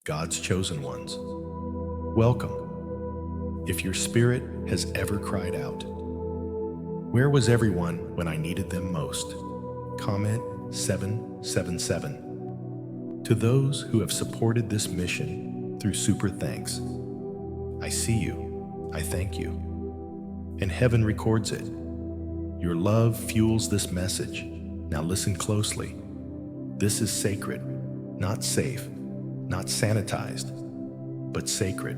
God's chosen ones. Welcome. If your spirit has ever cried out, "Where was everyone when I needed them most?" Comment 777. To those who have supported this mission through super thanks, I see you, I thank you, and heaven records it. Your love fuels this message. Now listen closely. This is sacred, not safe, not sanitized, but sacred.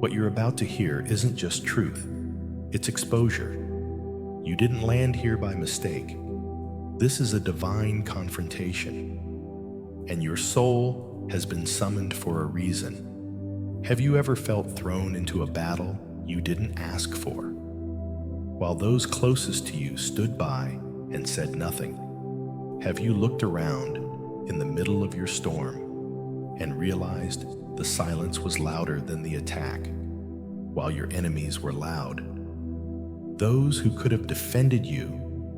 What you're about to hear isn't just truth, it's exposure. You didn't land here by mistake. This is a divine confrontation, and your soul has been summoned for a reason. Have you ever felt thrown into a battle you didn't ask for, while those closest to you stood by and said nothing? Have you looked around in the middle of your storm and realized the silence was louder than the attack, while your enemies were loud? Those who could have defended you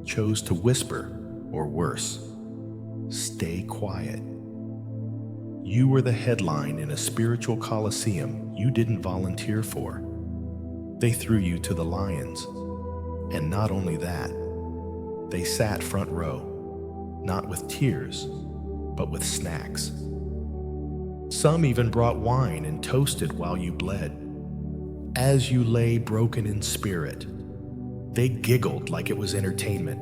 chose to whisper, or worse, stay quiet. You were the headline in a spiritual coliseum you didn't volunteer for. They threw you to the lions. And not only that, they sat front row, not with tears, but with snacks. Some even brought wine and toasted while you bled. As you lay broken in spirit, they giggled like it was entertainment.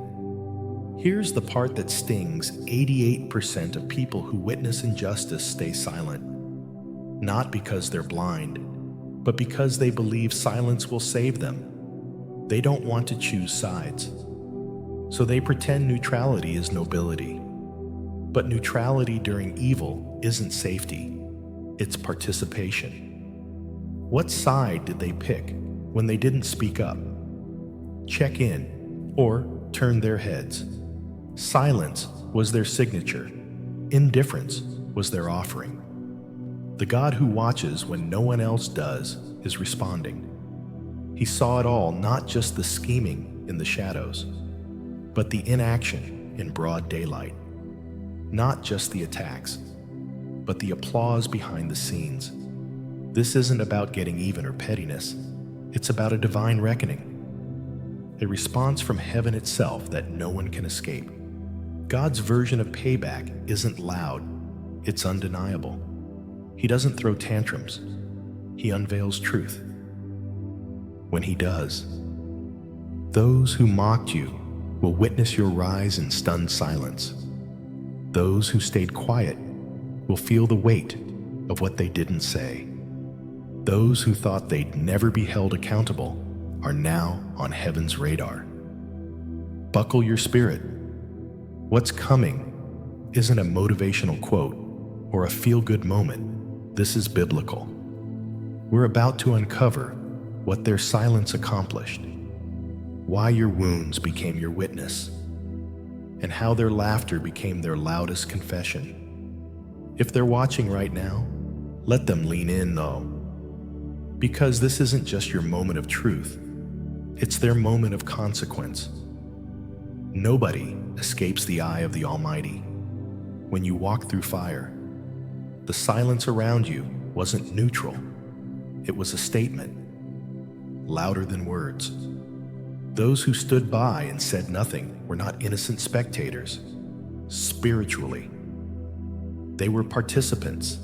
Here's the part that stings. 88% of people who witness injustice stay silent, not because they're blind, but because they believe silence will save them. They don't want to choose sides, so they pretend neutrality is nobility. But neutrality during evil isn't safety, it's participation. What side did they pick when they didn't speak up, check in, or turn their heads? Silence was their signature. Indifference was their offering. The God who watches when no one else does is responding. He saw it all, not just the scheming in the shadows, but the inaction in broad daylight. Not just the attacks, but the applause behind the scenes. This isn't about getting even or pettiness. It's about a divine reckoning, a response from heaven itself that no one can escape. God's version of payback isn't loud, it's undeniable. He doesn't throw tantrums, he unveils truth. When he does, those who mocked you will witness your rise in stunned silence. Those who stayed quiet will feel the weight of what they didn't say. Those who thought they'd never be held accountable are now on heaven's radar. Buckle your spirit. What's coming isn't a motivational quote or a feel-good moment. This is biblical. We're about to uncover what their silence accomplished, why your wounds became your witness, and how their laughter became their loudest confession. If they're watching right now, let them lean in though, because this isn't just your moment of truth, it's their moment of consequence. Nobody escapes the eye of the Almighty. When you walk through fire, the silence around you wasn't neutral, it was a statement, louder than words. Those who stood by and said nothing were not innocent spectators. Spiritually, they were participants.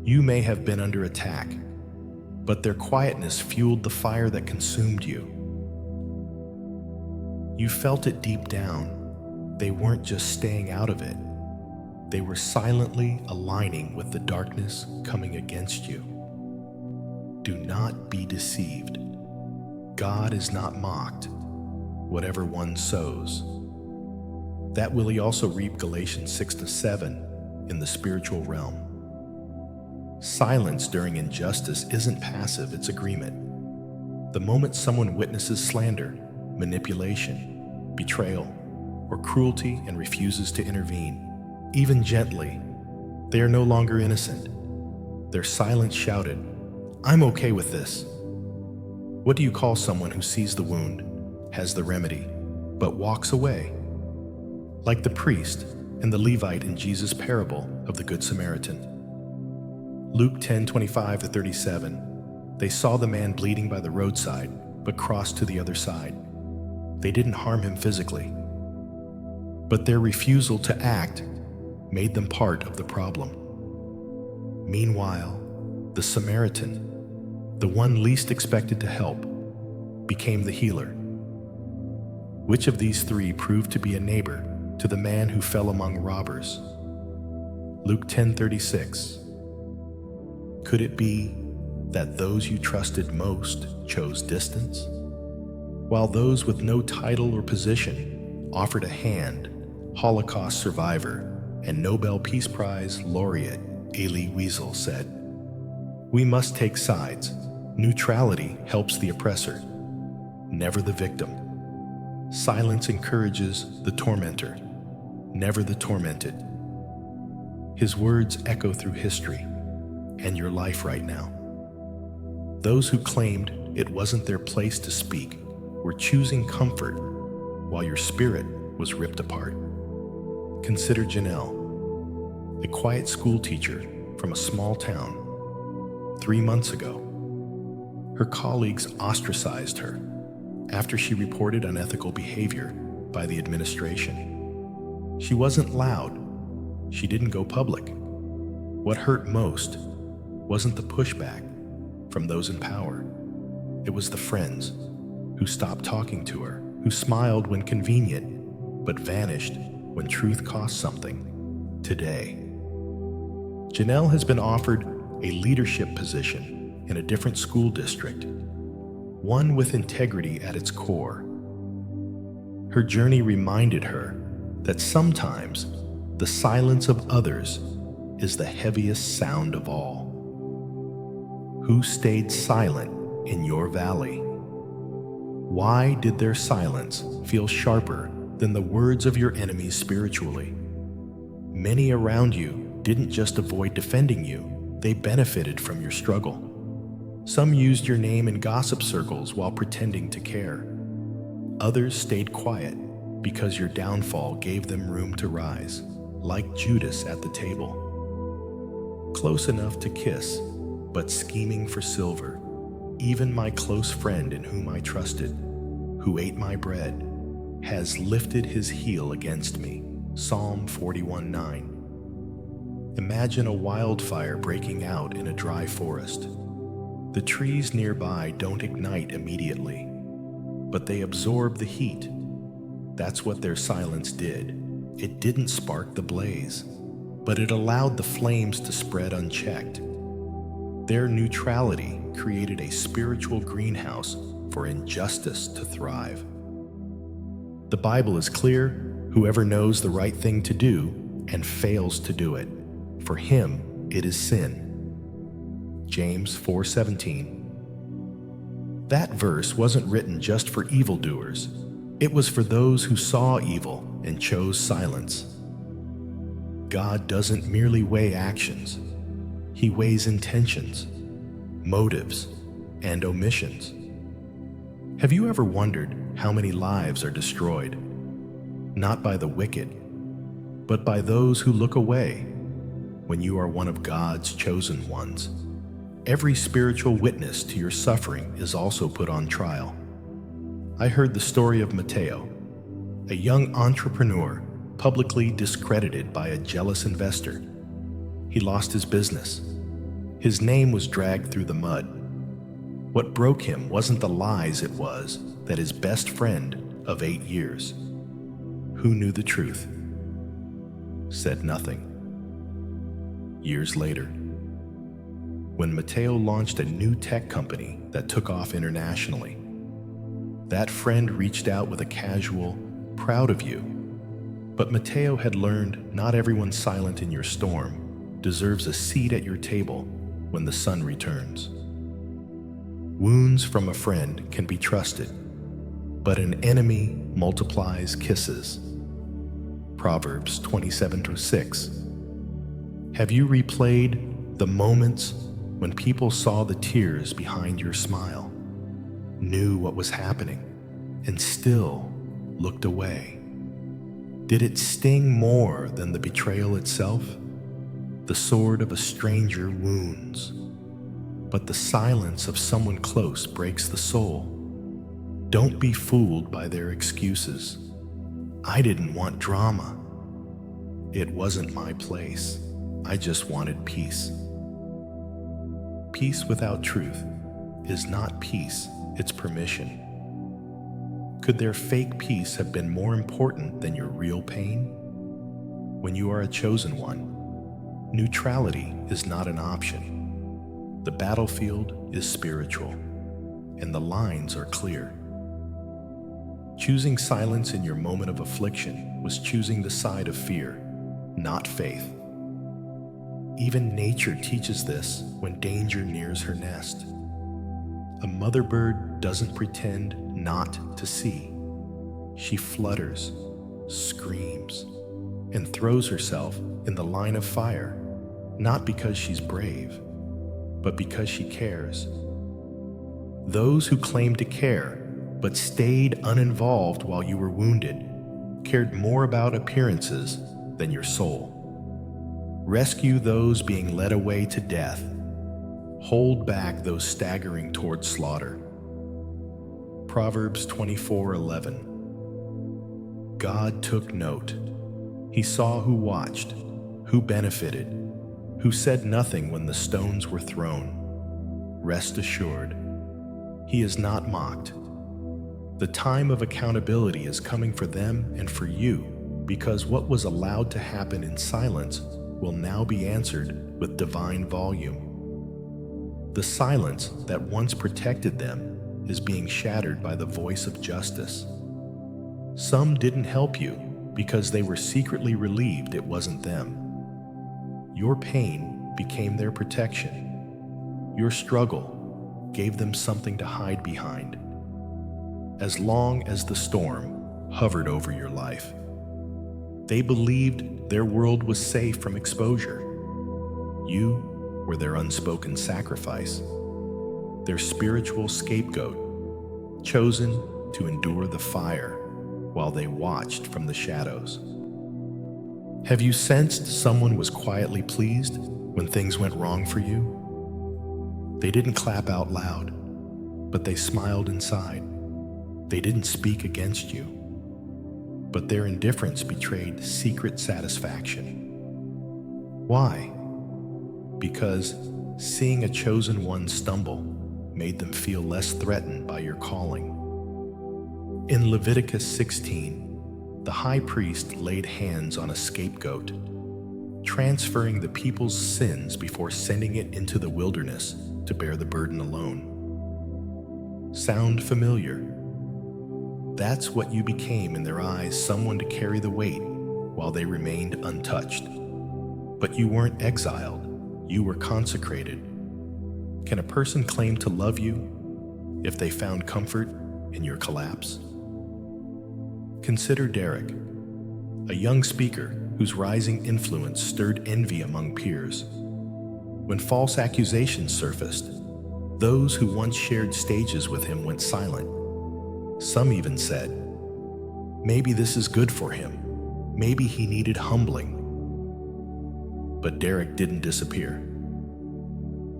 You may have been under attack, but their quietness fueled the fire that consumed you. You felt it deep down. They weren't just staying out of it. They were silently aligning with the darkness coming against you. Do not be deceived. God is not mocked. Whatever one sows, that will he also reap. Galatians 6-7 in the spiritual realm. Silence during injustice isn't passive, it's agreement. The moment someone witnesses slander, manipulation, betrayal, or cruelty and refuses to intervene, even gently, they are no longer innocent. Their silence shouted, "I'm okay with this." What do you call someone who sees the wound, has the remedy, but walks away? Like the priest and the Levite in Jesus' parable of the Good Samaritan. Luke 10:25-37. They saw the man bleeding by the roadside, but crossed to the other side. They didn't harm him physically, but their refusal to act made them part of the problem. Meanwhile, the Samaritan, the one least expected to help, became the healer. Which of these three proved to be a neighbor to the man who fell among robbers? Luke 10:36. Could it be that those you trusted most chose distance, while those with no title or position offered a hand? Holocaust survivor and Nobel Peace Prize laureate Elie Wiesel said, "We must take sides. Neutrality helps the oppressor, never the victim. Silence encourages the tormentor, never the tormented." His words echo through history and your life right now. Those who claimed it wasn't their place to speak were choosing comfort while your spirit was ripped apart. Consider Janelle, a quiet school teacher from a small town. 3 months ago, her colleagues ostracized her after she reported unethical behavior by the administration. She wasn't loud. She didn't go public. What hurt most wasn't the pushback from those in power. It was the friends who stopped talking to her, who smiled when convenient, but vanished when truth cost something. Today, Janelle has been offered a leadership position in a different school district, one with integrity at its core. Her journey reminded her that sometimes the silence of others is the heaviest sound of all. Who stayed silent in your valley? Why did their silence feel sharper than the words of your enemies spiritually? Many around you didn't just avoid defending you, they benefited from your struggle. Some used your name in gossip circles while pretending to care. Others stayed quiet because your downfall gave them room to rise, like Judas at the table. Close enough to kiss, but scheming for silver. Even my close friend in whom I trusted, who ate my bread, has lifted his heel against me. Psalm 41:9. Imagine a wildfire breaking out in a dry forest. The trees nearby don't ignite immediately, but they absorb the heat. That's what their silence did. It didn't spark the blaze, but it allowed the flames to spread unchecked. Their neutrality created a spiritual greenhouse for injustice to thrive. The Bible is clear: whoever knows the right thing to do and fails to do it, for him it is sin. James 4:17. That verse wasn't written just for evildoers. It was for those who saw evil and chose silence. God doesn't merely weigh actions. He weighs intentions, motives, and omissions. Have you ever wondered how many lives are destroyed? Not by the wicked, but by those who look away when you are one of God's chosen ones. Every spiritual witness to your suffering is also put on trial. I heard the story of Mateo, a young entrepreneur publicly discredited by a jealous investor. He lost his business. His name was dragged through the mud. What broke him wasn't the lies, it was that his best friend of 8 years, who knew the truth, said nothing. Years later, when Mateo launched a new tech company that took off internationally, that friend reached out with a casual, "Proud of you." But Mateo had learned not everyone silent in your storm deserves a seat at your table when the sun returns. Wounds from a friend can be trusted, but an enemy multiplies kisses. Proverbs 27:6. Have you replayed the moments when people saw the tears behind your smile, knew what was happening, and still looked away? Did it sting more than the betrayal itself? The sword of a stranger wounds, but the silence of someone close breaks the soul. Don't be fooled by their excuses. I didn't want drama. It wasn't my place. I just wanted peace. Peace without truth is not peace, it's permission. Could their fake peace have been more important than your real pain? When you are a chosen one, neutrality is not an option. The battlefield is spiritual, and the lines are clear. Choosing silence in your moment of affliction was choosing the side of fear, not faith. Even nature teaches this when danger nears her nest. A mother bird doesn't pretend not to see. She flutters, screams, and throws herself in the line of fire, not because she's brave, but because she cares. Those who claim to care but stayed uninvolved while you were wounded cared more about appearances than your soul. Rescue those being led away to death. Hold back those staggering toward slaughter. Proverbs 24:11. God took note. He saw who watched, who benefited, who said nothing when the stones were thrown. Rest assured, He is not mocked. The time of accountability is coming for them and for you, because what was allowed to happen in silence will now be answered with divine volume. The silence that once protected them is being shattered by the voice of justice. Some didn't help you because they were secretly relieved it wasn't them. Your pain became their protection. Your struggle gave them something to hide behind. As long as the storm hovered over your life, they believed their world was safe from exposure. You were their unspoken sacrifice, their spiritual scapegoat, chosen to endure the fire while they watched from the shadows. Have you sensed someone was quietly pleased when things went wrong for you? They didn't clap out loud, but they smiled inside. They didn't speak against you, but their indifference betrayed secret satisfaction. Why? Because seeing a chosen one stumble made them feel less threatened by your calling. In Leviticus 16, the high priest laid hands on a scapegoat, transferring the people's sins before sending it into the wilderness to bear the burden alone. Sound familiar? That's what you became in their eyes, someone to carry the weight while they remained untouched. But you weren't exiled, you were consecrated. Can a person claim to love you if they found comfort in your collapse? Consider Derek, a young speaker whose rising influence stirred envy among peers. When false accusations surfaced, those who once shared stages with him went silent. Some even said, maybe this is good for him. Maybe he needed humbling. But Derek didn't disappear.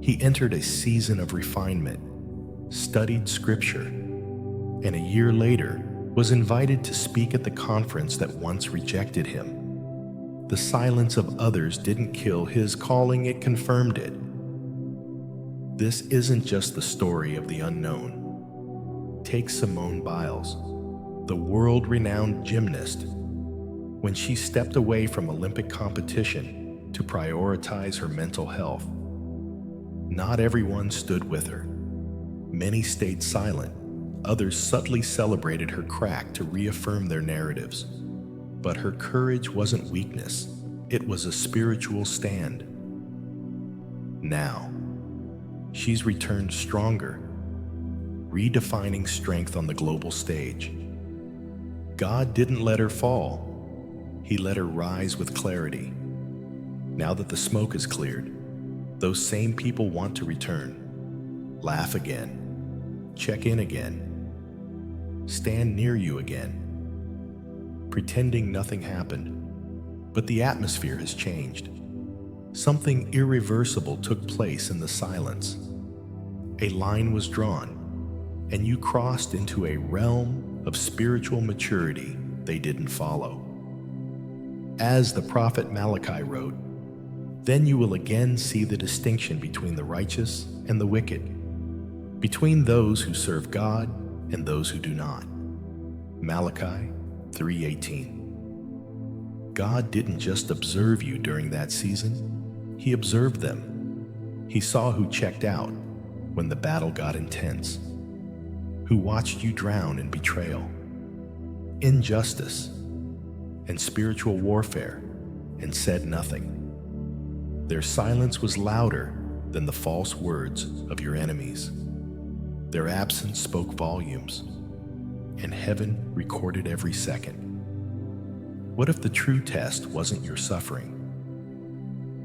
He entered a season of refinement, studied scripture, and a year later was invited to speak at the conference that once rejected him. The silence of others didn't kill his calling, it confirmed it. This isn't just the story of the unknown. Take Simone Biles, the world-renowned gymnast. When she stepped away from Olympic competition to prioritize her mental health, not everyone stood with her. Many stayed silent. Others subtly celebrated her crack to reaffirm their narratives. But her courage wasn't weakness. It was a spiritual stand. Now, she's returned stronger, redefining strength on the global stage. God didn't let her fall. He let her rise with clarity. Now that the smoke is cleared, those same people want to return. Laugh again. Check in again. Stand near you again. Pretending nothing happened. But the atmosphere has changed. something irreversible took place in the silence. A line was drawn, and you crossed into a realm of spiritual maturity they didn't follow. As the prophet Malachi wrote, "Then you will again see the distinction between the righteous and the wicked, between those who serve God and those who do not." Malachi 3:18. God didn't just observe you during that season, He observed them. He saw who checked out when the battle got intense, who watched you drown in betrayal, injustice, and spiritual warfare, and said nothing. Their silence was louder than the false words of your enemies. Their absence spoke volumes, and heaven recorded every second. What if the true test wasn't your suffering,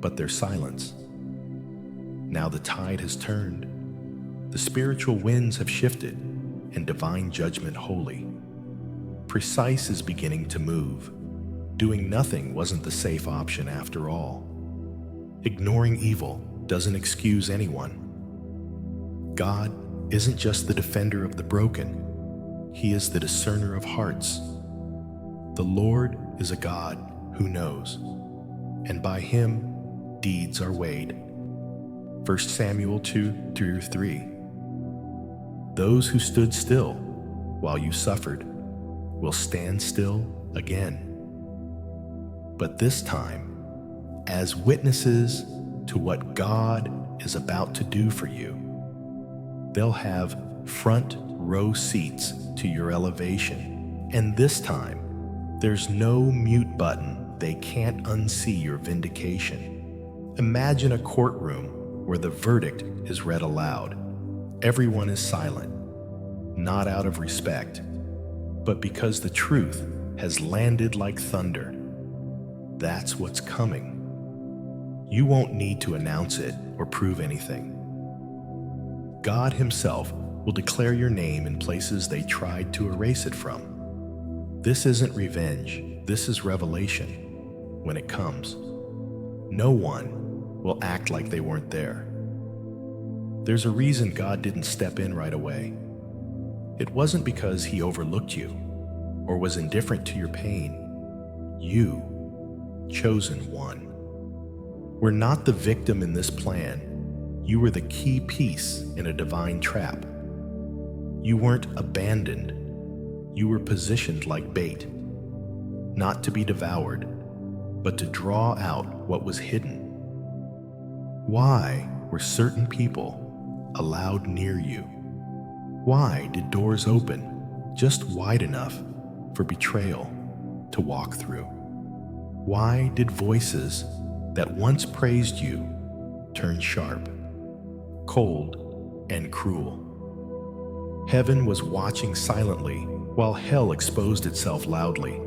but their silence? Now the tide has turned. The spiritual winds have shifted, and divine judgment holy. Precise is beginning to move. Doing nothing wasn't the safe option after all. Ignoring evil doesn't excuse anyone. God isn't just the defender of the broken, He is the discerner of hearts. The Lord is a God who knows, and by Him deeds are weighed. 1 Samuel 2:2-3. Those who stood still while you suffered will stand still again. But this time, as witnesses to what God is about to do for you, they'll have front row seats to your elevation. And this time, there's no mute button. They can't unsee your vindication. Imagine a courtroom where the verdict is read aloud. Everyone is silent, not out of respect, but because the truth has landed like thunder. That's what's coming. You won't need to announce it or prove anything. God Himself will declare your name in places they tried to erase it from. This isn't revenge, this is revelation. When it comes, no one will act like they weren't there. There's a reason God didn't step in right away. It wasn't because He overlooked you or was indifferent to your pain. You, chosen one, were not the victim in this plan. You were the key piece in a divine trap. You weren't abandoned. You were positioned like bait, not to be devoured, but to draw out what was hidden. Why were certain people allowed near you? Why did doors open just wide enough for betrayal to walk through? Why did voices that once praised you turn sharp, cold, and cruel? Heaven was watching silently while hell exposed itself loudly.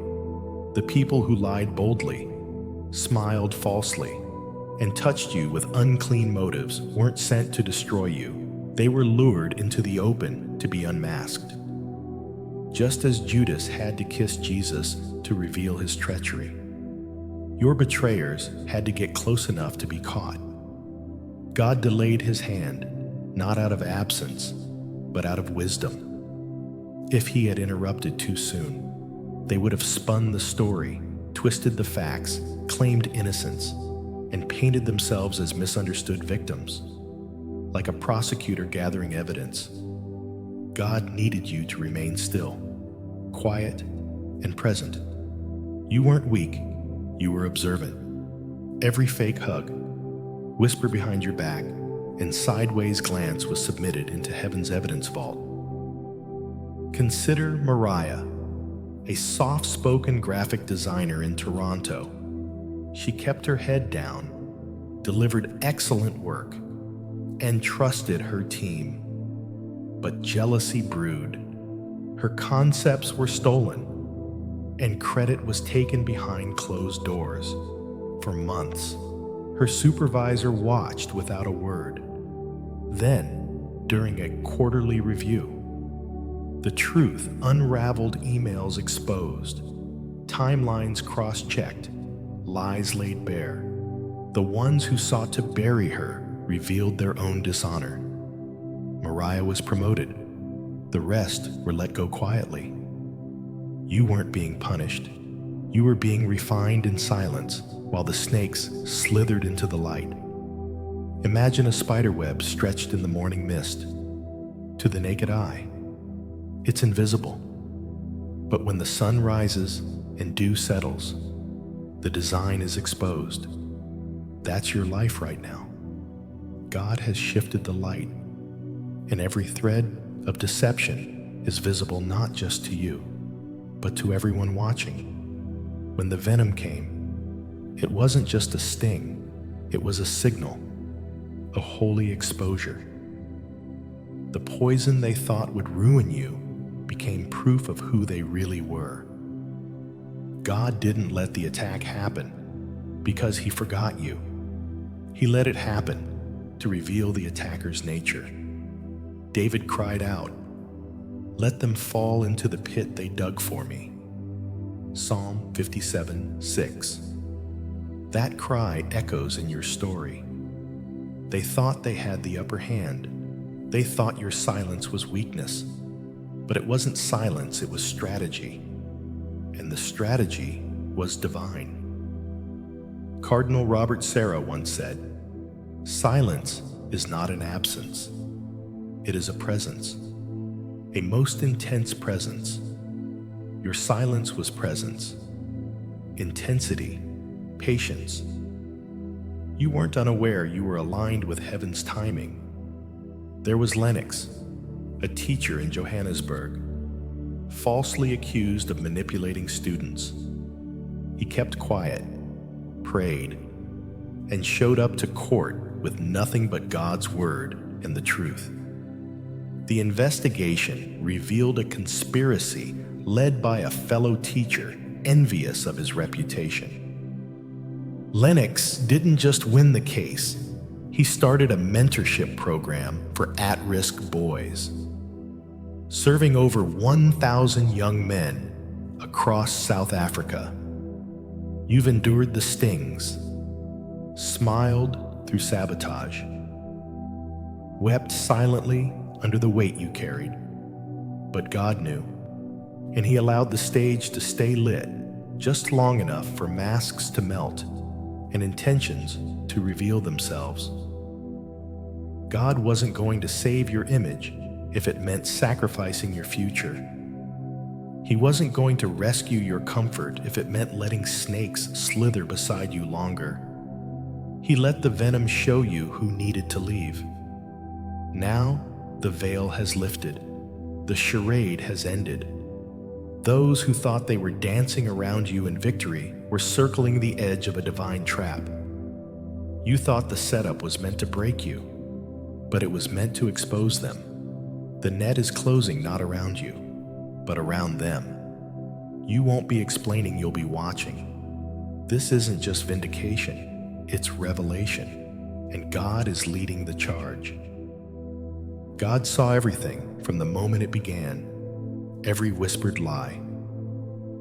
The people who lied boldly, smiled falsely, and touched you with unclean motives weren't sent to destroy you. They were lured into the open to be unmasked. Just as Judas had to kiss Jesus to reveal his treachery, your betrayers had to get close enough to be caught. God delayed His hand, not out of absence, but out of wisdom. If He had interrupted too soon, they would have spun the story, twisted the facts, claimed innocence, and painted themselves as misunderstood victims. Like a prosecutor gathering evidence, God needed you to remain still, quiet, and present. You weren't weak, you were observant. Every fake hug, whisper behind your back, and sideways glance was submitted into heaven's evidence vault. Consider Mariah, a soft-spoken graphic designer in Toronto. She kept her head down, delivered excellent work, and trusted her team. But jealousy brewed. Her concepts were stolen, and credit was taken behind closed doors. For months, her supervisor watched without a word. Then, during a quarterly review, the truth unraveled, emails exposed, timelines cross-checked, lies laid bare. The ones who sought to bury her revealed their own dishonor. Mariah was promoted. The rest were let go quietly. You weren't being punished. You were being refined in silence while the snakes slithered into the light. Imagine a spider web stretched in the morning mist. To the naked eye, it's invisible. But when the sun rises and dew settles, the design is exposed. That's your life right now. God has shifted the light, and every thread of deception is visible not just to you, but to everyone watching. When the venom came, it wasn't just a sting, it was a signal, a holy exposure. The poison they thought would ruin you became proof of who they really were. God didn't let the attack happen because he forgot you. He let it happen to reveal the attacker's nature. David cried out, "Let them fall into the pit they dug for me." Psalm 57:6. That cry echoes in your story. They thought they had the upper hand. They thought your silence was weakness. But it wasn't silence, it was strategy. And the strategy was divine. Cardinal Robert Sarah once said, "Silence is not an absence. It is a presence, a most intense presence." Your silence was presence, intensity, patience. You weren't unaware you were aligned with heaven's timing. There was Lennox, a teacher in Johannesburg, falsely accused of manipulating students. He kept quiet, prayed, and showed up to court with nothing but God's word and the truth. The investigation revealed a conspiracy led by a fellow teacher envious of his reputation. Lennox didn't just win the case, he started a mentorship program for at-risk boys, serving over 1,000 young men across South Africa. You've endured the stings, smiled through sabotage, wept silently under the weight you carried. But God knew, and he allowed the stage to stay lit just long enough for masks to melt and intentions to reveal themselves. God wasn't going to save your image if it meant sacrificing your future. He wasn't going to rescue your comfort if it meant letting snakes slither beside you longer. He let the venom show you who needed to leave. Now, the veil has lifted. The charade has ended. Those who thought they were dancing around you in victory were circling the edge of a divine trap. You thought the setup was meant to break you, but it was meant to expose them. The net is closing not around you, but around them. You won't be explaining, you'll be watching. This isn't just vindication, it's revelation, and God is leading the charge. God saw everything from the moment it began, every whispered lie,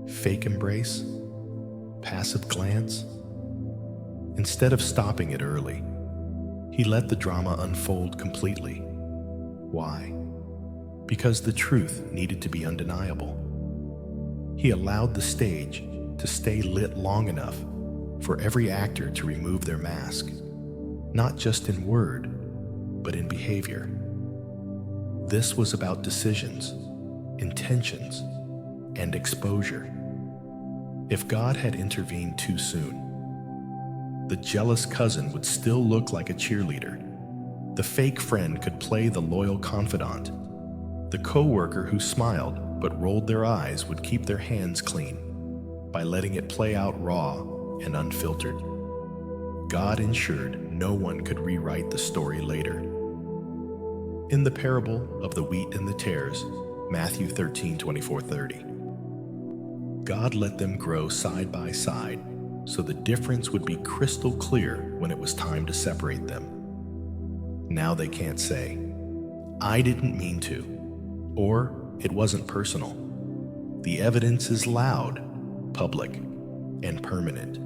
fake embrace, passive glance. Instead of stopping it early, he let the drama unfold completely. Why? Because the truth needed to be undeniable. He allowed the stage to stay lit long enough for every actor to remove their mask, not just in word, but in behavior. This was about decisions, intentions, and exposure. If God had intervened too soon, the jealous cousin would still look like a cheerleader. The fake friend could play the loyal confidant. The coworker who smiled but rolled their eyes would keep their hands clean by letting it play out raw and unfiltered. God ensured no one could rewrite the story later. In the parable of the wheat and the tares, Matthew 13:24-30, God let them grow side by side so the difference would be crystal clear when it was time to separate them. Now they can't say, "I didn't mean to," or "It wasn't personal." The evidence is loud, public, and permanent.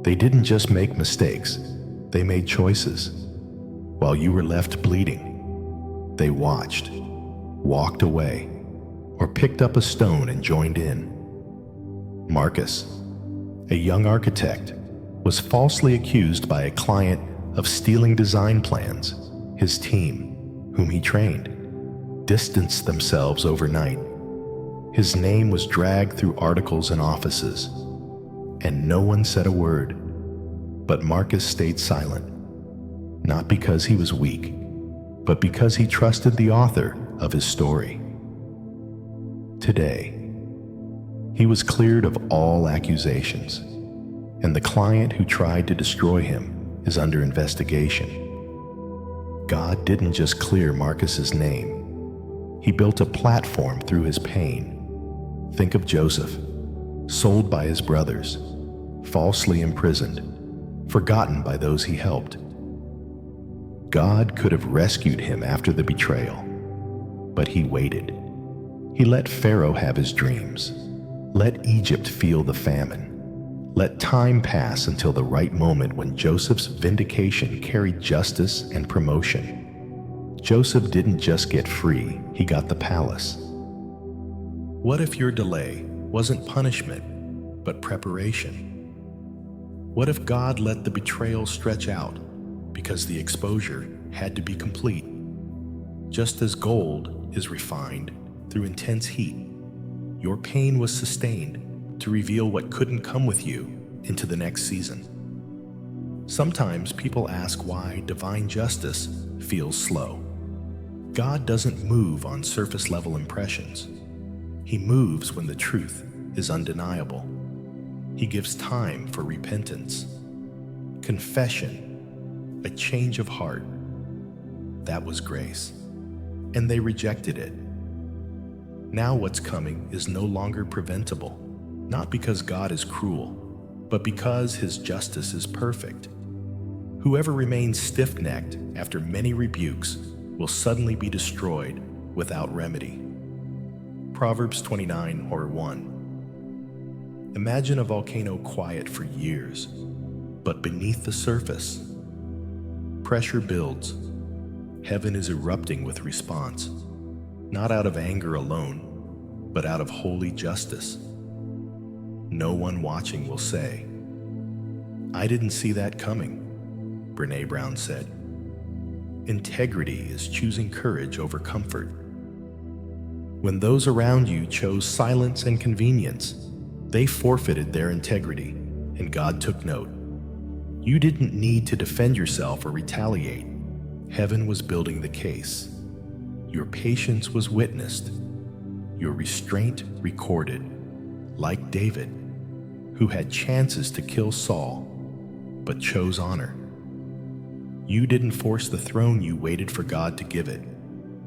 They didn't just make mistakes, they made choices. While you were left bleeding, they watched, walked away, or picked up a stone and joined in. Marcus, a young architect, was falsely accused by a client of stealing design plans. His team, whom he trained, distanced themselves overnight. His name was dragged through articles and offices, and no one said a word. But Marcus stayed silent, not because he was weak, but because he trusted the author of his story. Today, he was cleared of all accusations, and the client who tried to destroy him is under investigation. God didn't just clear Marcus's name. He built a platform through his pain. Think of Joseph, sold by his brothers, falsely imprisoned, forgotten by those he helped. God could have rescued him after the betrayal, but he waited. He let Pharaoh have his dreams. Let Egypt feel the famine. Let time pass until the right moment when Joseph's vindication carried justice and promotion. Joseph didn't just get free, he got the palace. What if your delay wasn't punishment, but preparation? What if God let the betrayal stretch out because the exposure had to be complete? Just as gold is refined through intense heat, your pain was sustained to reveal what couldn't come with you into the next season. Sometimes people ask why divine justice feels slow. God doesn't move on surface-level impressions. He moves when the truth is undeniable. He gives time for repentance, confession, a change of heart. That was grace, and they rejected it. Now what's coming is no longer preventable, not because God is cruel, but because his justice is perfect. Whoever remains stiff-necked after many rebukes will suddenly be destroyed without remedy. Proverbs 29:1. Imagine a volcano quiet for years, but beneath the surface, pressure builds. Heaven is erupting with response, not out of anger alone, but out of holy justice. No one watching will say, "I didn't see that coming," Brené Brown said. Integrity is choosing courage over comfort. When those around you chose silence and convenience, they forfeited their integrity, and God took note. You didn't need to defend yourself or retaliate. Heaven was building the case. Your patience was witnessed, your restraint recorded, like David, who had chances to kill Saul, but chose honor. You didn't force the throne, you waited for God to give it.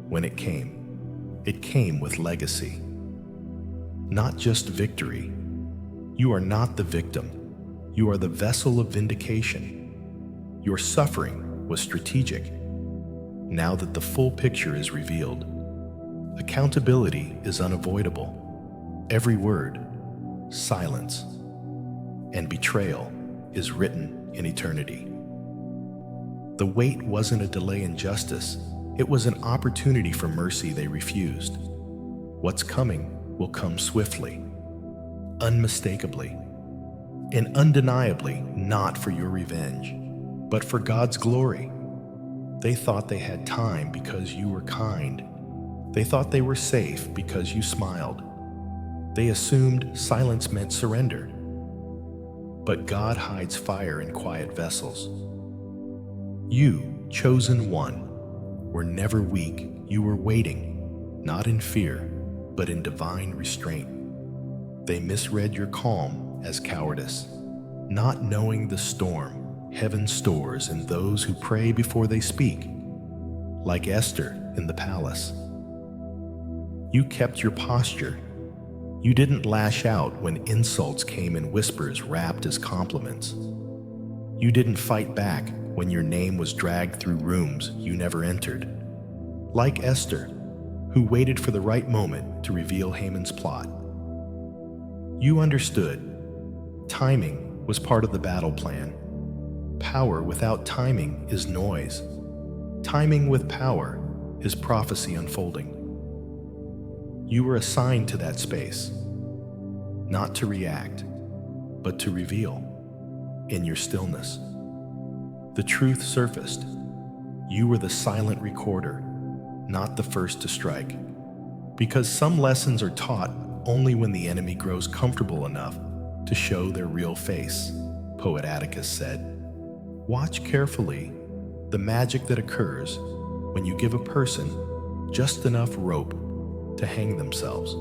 When it came with legacy. Not just victory. You are not the victim. You are the vessel of vindication. Your suffering was strategic. Now that the full picture is revealed, accountability is unavoidable. Every word, silence, and betrayal is written in eternity. The wait wasn't a delay in justice, it was an opportunity for mercy they refused. What's coming will come swiftly, unmistakably, and undeniably not for your revenge, but for God's glory. They thought they had time because you were kind. They thought they were safe because you smiled. They assumed silence meant surrender. But God hides fire in quiet vessels. You, chosen one, were never weak. You were waiting, not in fear, but in divine restraint. They misread your calm as cowardice, not knowing the storm heaven stores in those who pray before they speak, like Esther in the palace. You kept your posture. You didn't lash out when insults came in whispers wrapped as compliments. You didn't fight back when your name was dragged through rooms you never entered. Like Esther, who waited for the right moment to reveal Haman's plot. You understood. Timing was part of the battle plan. Power without timing is noise. Timing with power is prophecy unfolding. You were assigned to that space, not to react, but to reveal in your stillness. The truth surfaced. You were the silent recorder, not the first to strike. Because some lessons are taught only when the enemy grows comfortable enough to show their real face, poet Atticus said. Watch carefully the magic that occurs when you give a person just enough rope to hang themselves.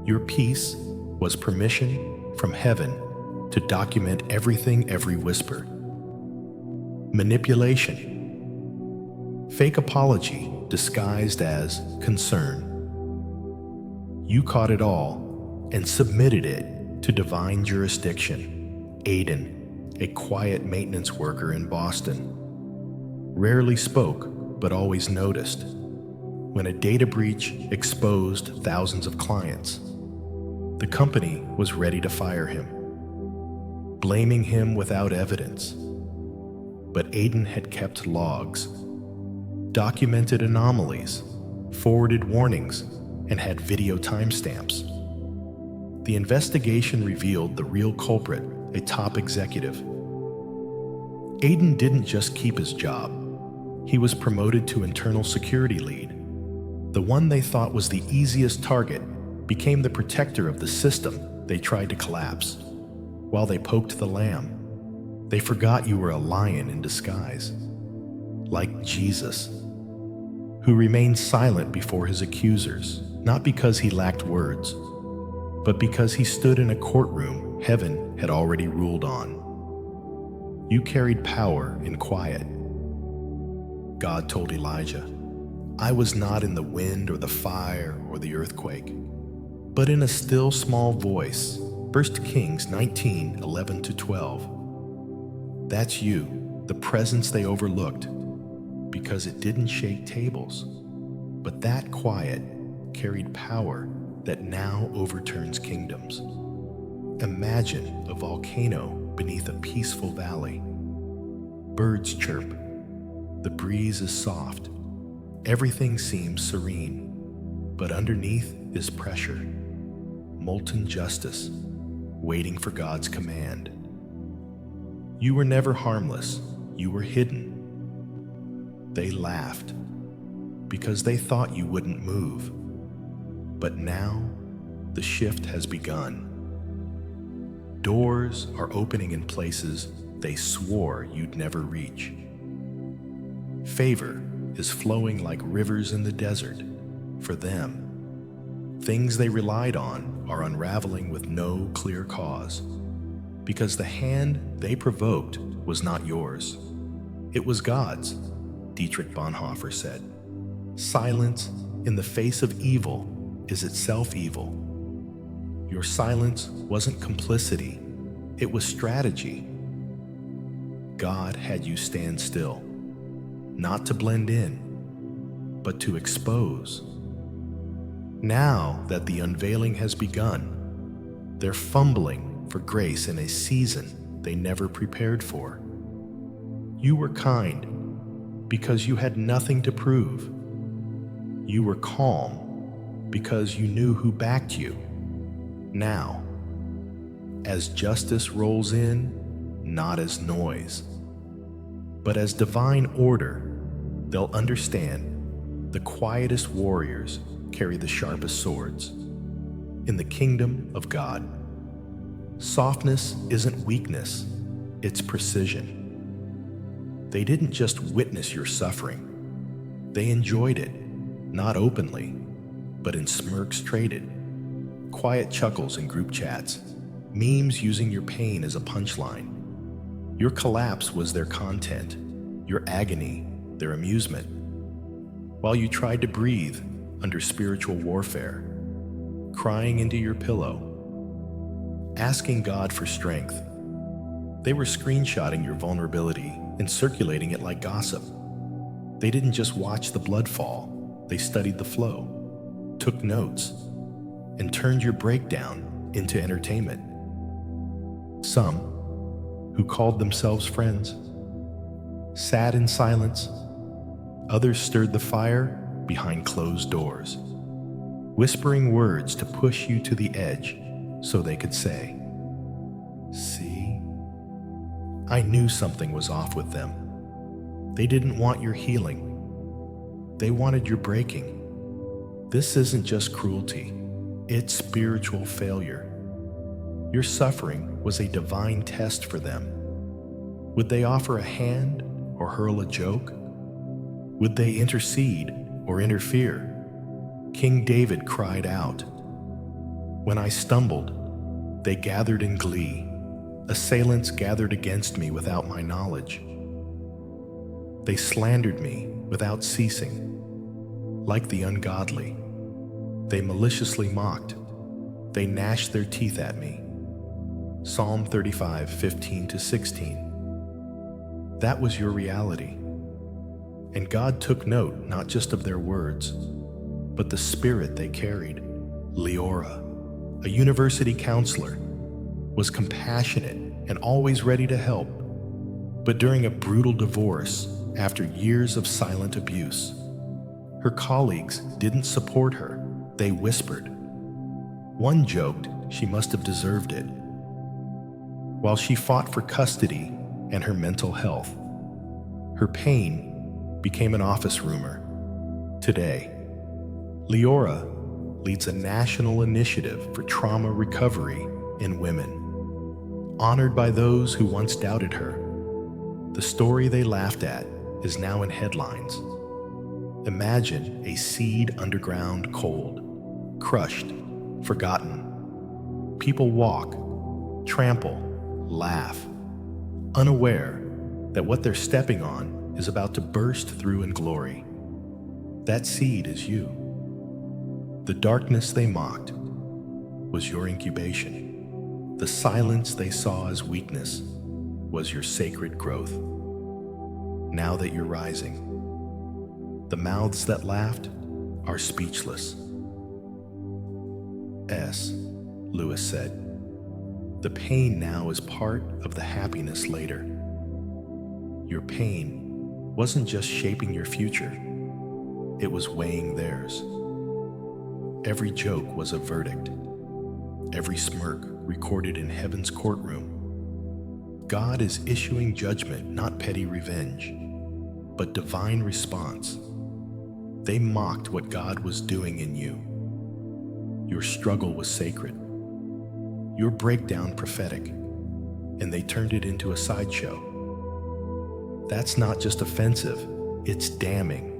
Your peace was permission from heaven to document everything, every whisper. Manipulation. Fake apology disguised as concern. You caught it all and submitted it to divine jurisdiction. Aiden, a quiet maintenance worker in Boston, rarely spoke but always noticed. When a data breach exposed thousands of clients, the company was ready to fire him, blaming him without evidence. But Aiden had kept logs, documented anomalies, forwarded warnings, and had video timestamps. The investigation revealed the real culprit, a top executive. Aiden didn't just keep his job. He was promoted to internal security lead. The one they thought was the easiest target became the protector of the system they tried to collapse. While they poked the lamb, they forgot you were a lion in disguise, like Jesus, who remained silent before his accusers, not because he lacked words, but because he stood in a courtroom heaven had already ruled on. You carried power in quiet. God told Elijah, I was not in the wind or the fire or the earthquake, but in a still small voice. 1 Kings 19:11-12. That's you, the presence they overlooked, because it didn't shake tables. But that quiet carried power that now overturns kingdoms. Imagine a volcano beneath a peaceful valley. Birds chirp. The breeze is soft. Everything seems serene. But underneath is pressure. Molten justice, waiting for God's command. You were never harmless. You were hidden. They laughed because they thought you wouldn't move. But now, the shift has begun. Doors are opening in places they swore you'd never reach. Favor is flowing like rivers in the desert for them. Things they relied on are unraveling with no clear cause, because the hand they provoked was not yours. It was God's, Dietrich Bonhoeffer said. Silence in the face of evil is itself evil. Your silence wasn't complicity, it was strategy. God had you stand still, not to blend in, but to expose. Now that the unveiling has begun, they're fumbling for grace in a season they never prepared for. You were kind because you had nothing to prove. You were calm because you knew who backed you. Now, as justice rolls in, not as noise, but as divine order, they'll understand the quietest warriors carry the sharpest swords. In the kingdom of God, softness isn't weakness, it's precision. They didn't just witness your suffering. They enjoyed it, not openly, but in smirks traded, quiet chuckles in group chats, memes using your pain as a punchline. Your collapse was their content, your agony, their amusement. While you tried to breathe under spiritual warfare, crying into your pillow, asking God for strength, they were screenshotting your vulnerability and circulating it like gossip. They didn't just watch the blood fall, they studied the flow, took notes, and turned your breakdown into entertainment. Some, who called themselves friends, sat in silence. Others stirred the fire behind closed doors, whispering words to push you to the edge so they could say, "See, I knew something was off with them." They didn't want your healing. They wanted your breaking. This isn't just cruelty, it's spiritual failure. Your suffering was a divine test for them. Would they offer a hand or hurl a joke? Would they intercede or interfere? King David cried out, "When I stumbled, they gathered in glee. Assailants gathered against me without my knowledge. They slandered me without ceasing. Like the ungodly, they maliciously mocked. They gnashed their teeth at me." Psalm 35:15-16. That was your reality. And God took note not just of their words, but the spirit they carried. Leora, a university counselor, was compassionate and always ready to help. But during a brutal divorce, after years of silent abuse, her colleagues didn't support her, they whispered. One joked she must have deserved it. While she fought for custody and her mental health, her pain became an office rumor. Today, Leora leads a national initiative for trauma recovery in women. Honored by those who once doubted her, the story they laughed at is now in headlines. Imagine a seed underground cold, crushed, forgotten. People walk, trample, laugh, unaware that what they're stepping on is about to burst through in glory. That seed is you. The darkness they mocked was your incubation. The silence they saw as weakness was your sacred growth. Now that you're rising, the mouths that laughed are speechless. S. Lewis said, "The pain now is part of the happiness later." Your pain wasn't just shaping your future, it was weighing theirs. Every joke was a verdict, every smirk recorded in heaven's courtroom. God is issuing judgment, not petty revenge, but divine response. They mocked what God was doing in you. Your struggle was sacred, your breakdown prophetic, and they turned it into a sideshow. That's not just offensive, it's damning.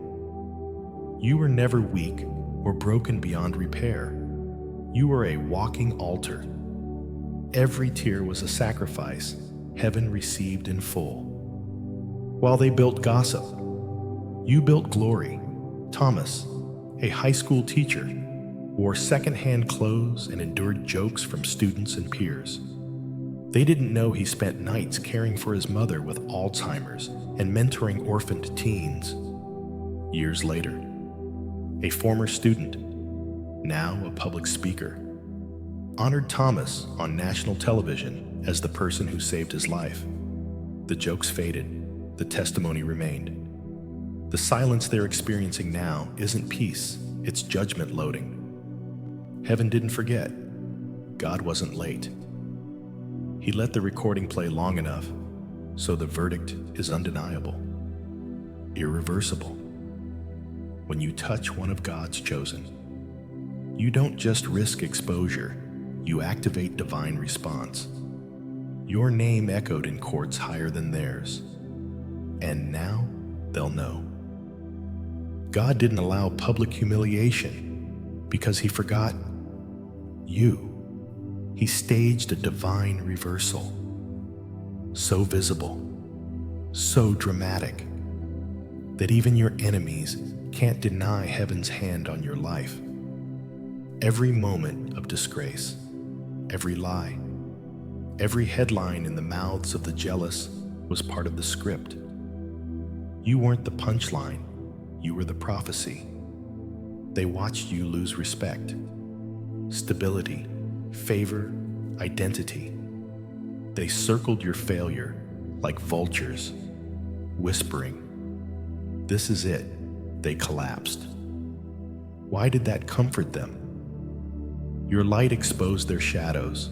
You were never weak or broken beyond repair. You were a walking altar. Every tear was a sacrifice heaven received in full. While they built gossip, you built glory. Thomas, a high school teacher, wore secondhand clothes and endured jokes from students and peers. They didn't know he spent nights caring for his mother with Alzheimer's and mentoring orphaned teens. Years later, a former student, now a public speaker, honored Thomas on national television as the person who saved his life. The jokes faded, the testimony remained. The silence they're experiencing now isn't peace, it's judgment loading. Heaven didn't forget. God wasn't late. He let the recording play long enough, so the verdict is undeniable, irreversible. When you touch one of God's chosen, you don't just risk exposure, you activate divine response. Your name echoed in courts higher than theirs, and now they'll know. God didn't allow public humiliation because he forgot you. He staged a divine reversal, so visible, so dramatic, that even your enemies can't deny heaven's hand on your life. Every moment of disgrace, every lie, every headline in the mouths of the jealous was part of the script. You weren't the punchline, you were the prophecy. They watched you lose respect, stability, favor, identity. They circled your failure like vultures, whispering, "This is it." They collapsed. Why did that comfort them? Your light exposed their shadows.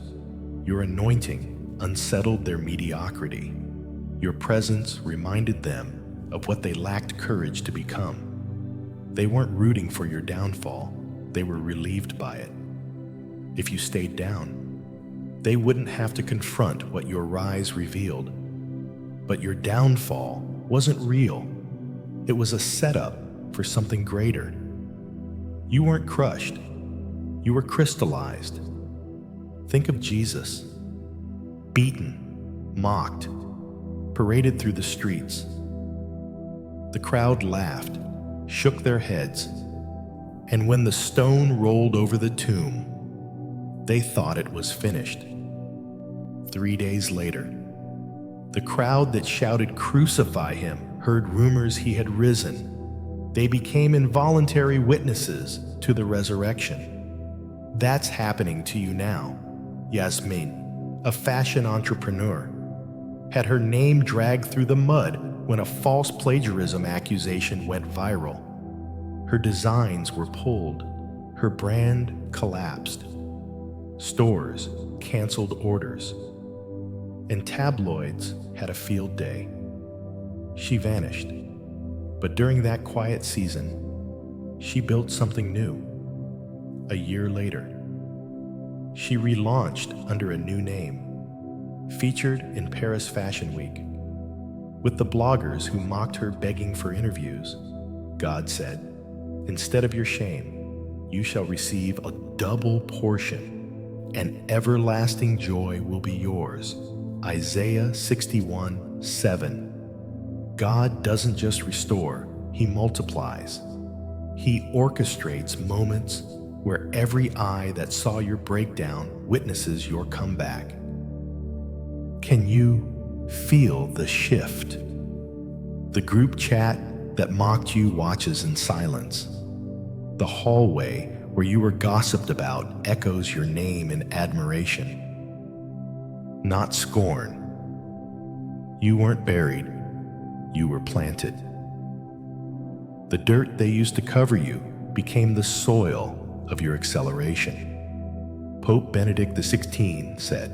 Your anointing unsettled their mediocrity. Your presence reminded them of what they lacked courage to become. They weren't rooting for your downfall, they were relieved by it. If you stayed down, they wouldn't have to confront what your rise revealed. But your downfall wasn't real. It was a setup for something greater. You weren't crushed. You were crystallized. Think of Jesus, beaten, mocked, paraded through the streets. The crowd laughed, shook their heads, and when the stone rolled over the tomb, they thought it was finished. 3 days later, the crowd that shouted, "Crucify him," heard rumors he had risen. They became involuntary witnesses to the resurrection. That's happening to you now. Yasmin, a fashion entrepreneur, had her name dragged through the mud when a false plagiarism accusation went viral. Her designs were pulled. Her brand collapsed. Stores canceled orders. And tabloids had a field day. She vanished. But during that quiet season, she built something new. A year later, she relaunched under a new name, featured in Paris Fashion Week. With the bloggers who mocked her begging for interviews, God said, "Instead of your shame, you shall receive a double portion, and everlasting joy will be yours." Isaiah 61:7. God doesn't just restore, He multiplies. He orchestrates moments where every eye that saw your breakdown witnesses your comeback. Can you feel the shift? The group chat that mocked you watches in silence. The hallway where you were gossiped about echoes your name in admiration, not scorn. You weren't buried, you were planted. The dirt they used to cover you became the soil of your acceleration. Pope Benedict XVI said,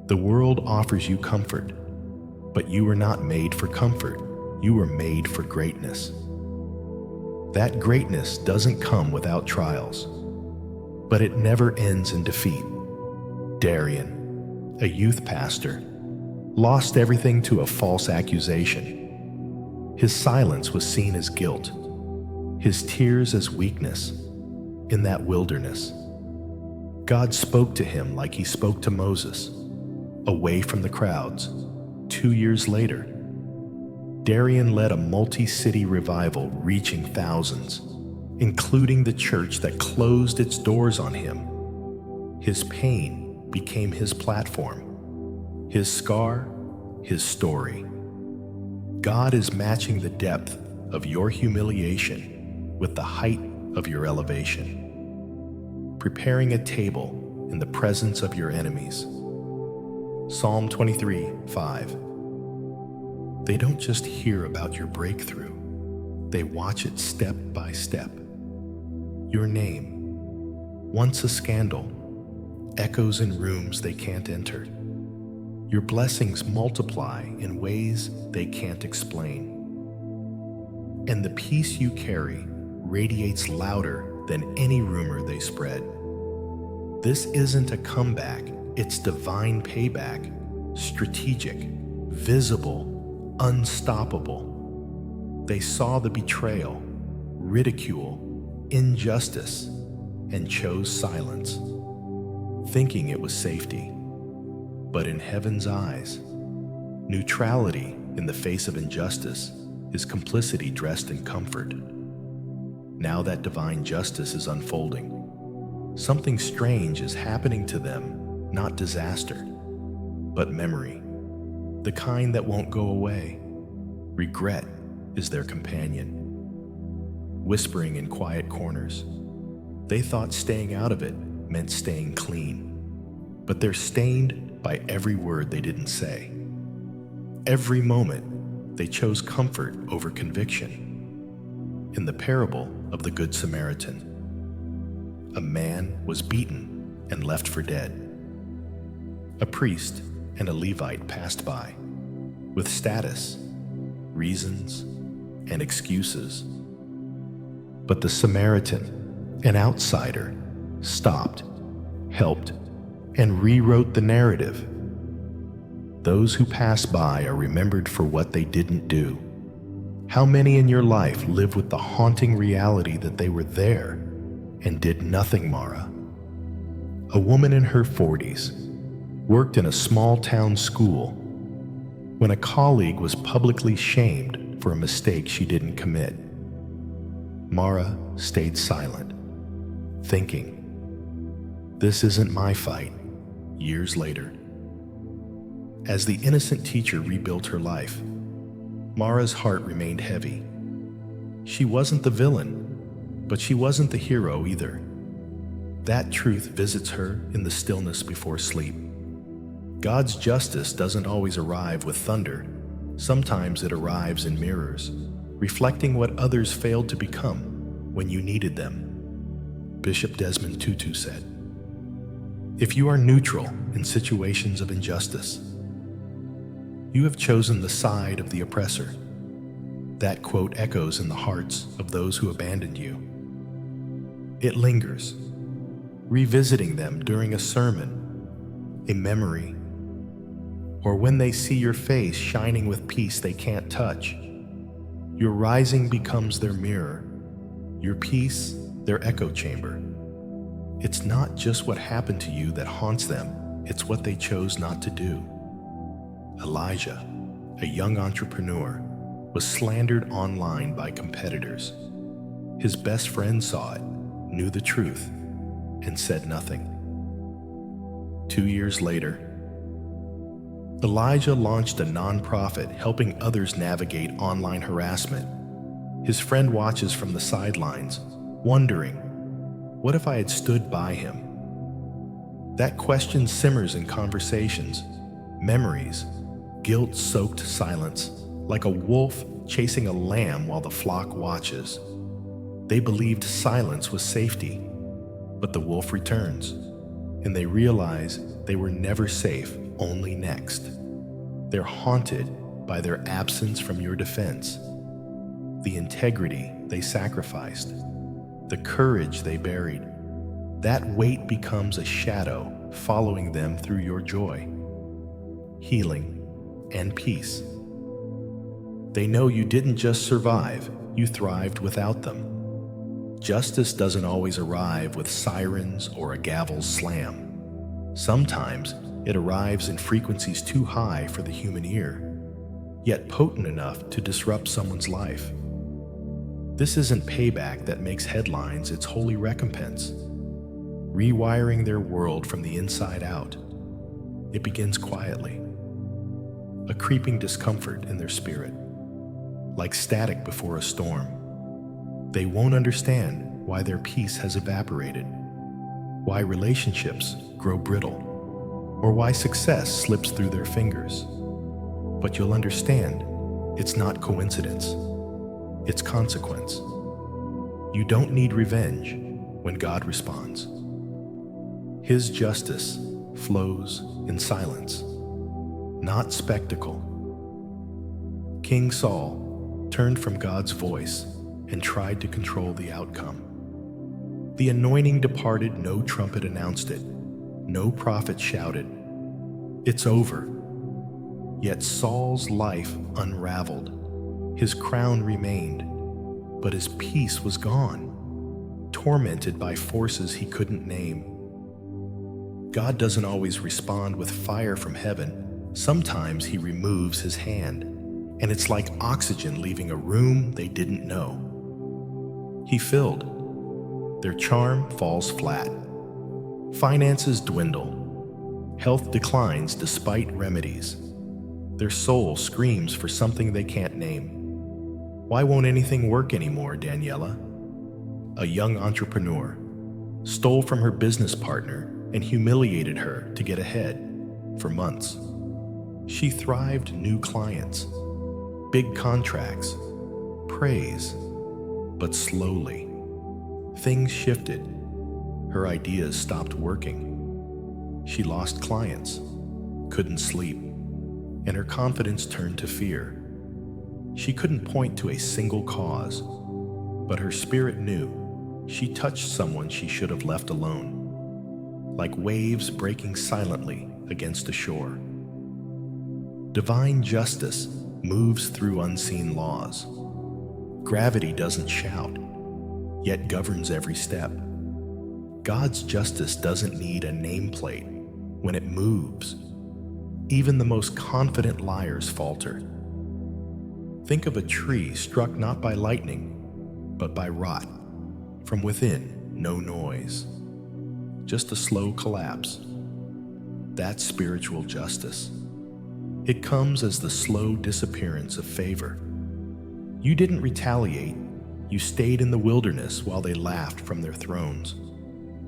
"The world offers you comfort, but you were not made for comfort, you were made for greatness." That greatness doesn't come without trials, but it never ends in defeat. Darian, a youth pastor, lost everything to a false accusation. His silence was seen as guilt, his tears as weakness. In that wilderness, God spoke to him like He spoke to Moses, away from the crowds. 2 years later, Darian led a multi-city revival reaching thousands, including the church that closed its doors on him. His pain became his platform, his scar, his story. God is matching the depth of your humiliation with the height of your elevation, preparing a table in the presence of your enemies. Psalm 23:5. They don't just hear about your breakthrough, they watch it step by step. Your name, once a scandal, echoes in rooms they can't enter. Your blessings multiply in ways they can't explain. And the peace you carry radiates louder than any rumor they spread. This isn't a comeback, it's divine payback, strategic, visible, unstoppable. They saw the betrayal, ridicule, injustice, and chose silence, thinking it was safety. But in heaven's eyes, neutrality in the face of injustice is complicity dressed in comfort. Now that divine justice is unfolding, something strange is happening to them, not disaster, but memory, the kind that won't go away. Regret is their companion, whispering in quiet corners. They thought staying out of it meant staying clean, but they're stained by every word they didn't say. Every moment, they chose comfort over conviction. In the parable of the Good Samaritan, a man was beaten and left for dead. A priest and a Levite passed by, with status, reasons, and excuses. But the Samaritan, an outsider, stopped, helped, and rewrote the narrative. Those who pass by are remembered for what they didn't do. How many in your life live with the haunting reality that they were there and did nothing, Mara? A woman in her 40s worked in a small-town school when a colleague was publicly shamed for a mistake she didn't commit. Mara stayed silent, thinking, "This isn't my fight." Years later, as the innocent teacher rebuilt her life, Mara's heart remained heavy. She wasn't the villain, but she wasn't the hero either. That truth visits her in the stillness before sleep. God's justice doesn't always arrive with thunder. Sometimes it arrives in mirrors, reflecting what others failed to become when you needed them. Bishop Desmond Tutu said, "If you are neutral in situations of injustice, you have chosen the side of the oppressor." That quote echoes in the hearts of those who abandoned you. It lingers, revisiting them during a sermon, a memory, or when they see your face shining with peace they can't touch. Your rising becomes their mirror, your peace their echo chamber. It's not just what happened to you that haunts them, it's what they chose not to do. Elijah, a young entrepreneur, was slandered online by competitors. His best friend saw it, knew the truth, and said nothing. 2 years later, Elijah launched a nonprofit helping others navigate online harassment. His friend watches from the sidelines, wondering, what if I had stood by him? That question simmers in conversations, memories, guilt-soaked silence, like a wolf chasing a lamb while the flock watches. They believed silence was safety, but the wolf returns, and they realize they were never safe, only next. They're haunted by their absence from your defense, the integrity they sacrificed, the courage they buried. That weight becomes a shadow following them through your joy, healing, and peace. They know you didn't just survive, you thrived without them. Justice doesn't always arrive with sirens or a gavel slam. Sometimes it arrives in frequencies too high for the human ear, yet potent enough to disrupt someone's life. This isn't payback that makes headlines, it's holy recompense, rewiring their world from the inside out. It begins quietly, a creeping discomfort in their spirit, like static before a storm. They won't understand why their peace has evaporated, why relationships grow brittle, or why success slips through their fingers. But you'll understand, it's not coincidence, it's consequence. You don't need revenge when God responds. His justice flows in silence, not spectacle. King Saul turned from God's voice and tried to control the outcome. The anointing departed, no trumpet announced it, no prophet shouted, "It's over." Yet Saul's life unraveled. His crown remained, but his peace was gone, tormented by forces he couldn't name. God doesn't always respond with fire from heaven. Sometimes he removes his hand, and it's like oxygen leaving a room they didn't know. He filled. Their charm falls flat. Finances dwindle. Health declines despite remedies. Their soul screams for something they can't name. Why won't anything work anymore, Daniela? A young entrepreneur stole from her business partner and humiliated her to get ahead. for months. She thrived new clients, big contracts, praise, but slowly, things shifted. Her ideas stopped working. She lost clients, couldn't sleep, and her confidence turned to fear. She couldn't point to a single cause, but her spirit knew she touched someone she should have left alone, like waves breaking silently against a shore. Divine justice moves through unseen laws. Gravity doesn't shout, yet governs every step. God's justice doesn't need a nameplate when it moves. Even the most confident liars falter. Think of a tree struck not by lightning, but by rot. From within, no noise, just a slow collapse. That's spiritual justice. It comes as the slow disappearance of favor. You didn't retaliate. You stayed in the wilderness while they laughed from their thrones.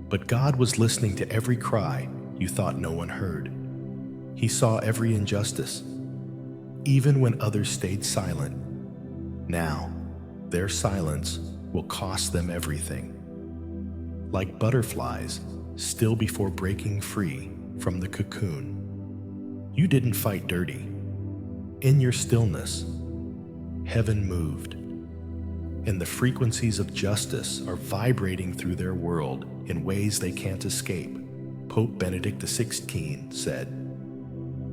But God was listening to every cry you thought no one heard. He saw every injustice, even when others stayed silent. Now, their silence will cost them everything. Like butterflies, still before breaking free from the cocoon. You didn't fight dirty. In your stillness, heaven moved, and the frequencies of justice are vibrating through their world in ways they can't escape. Pope Benedict XVI said,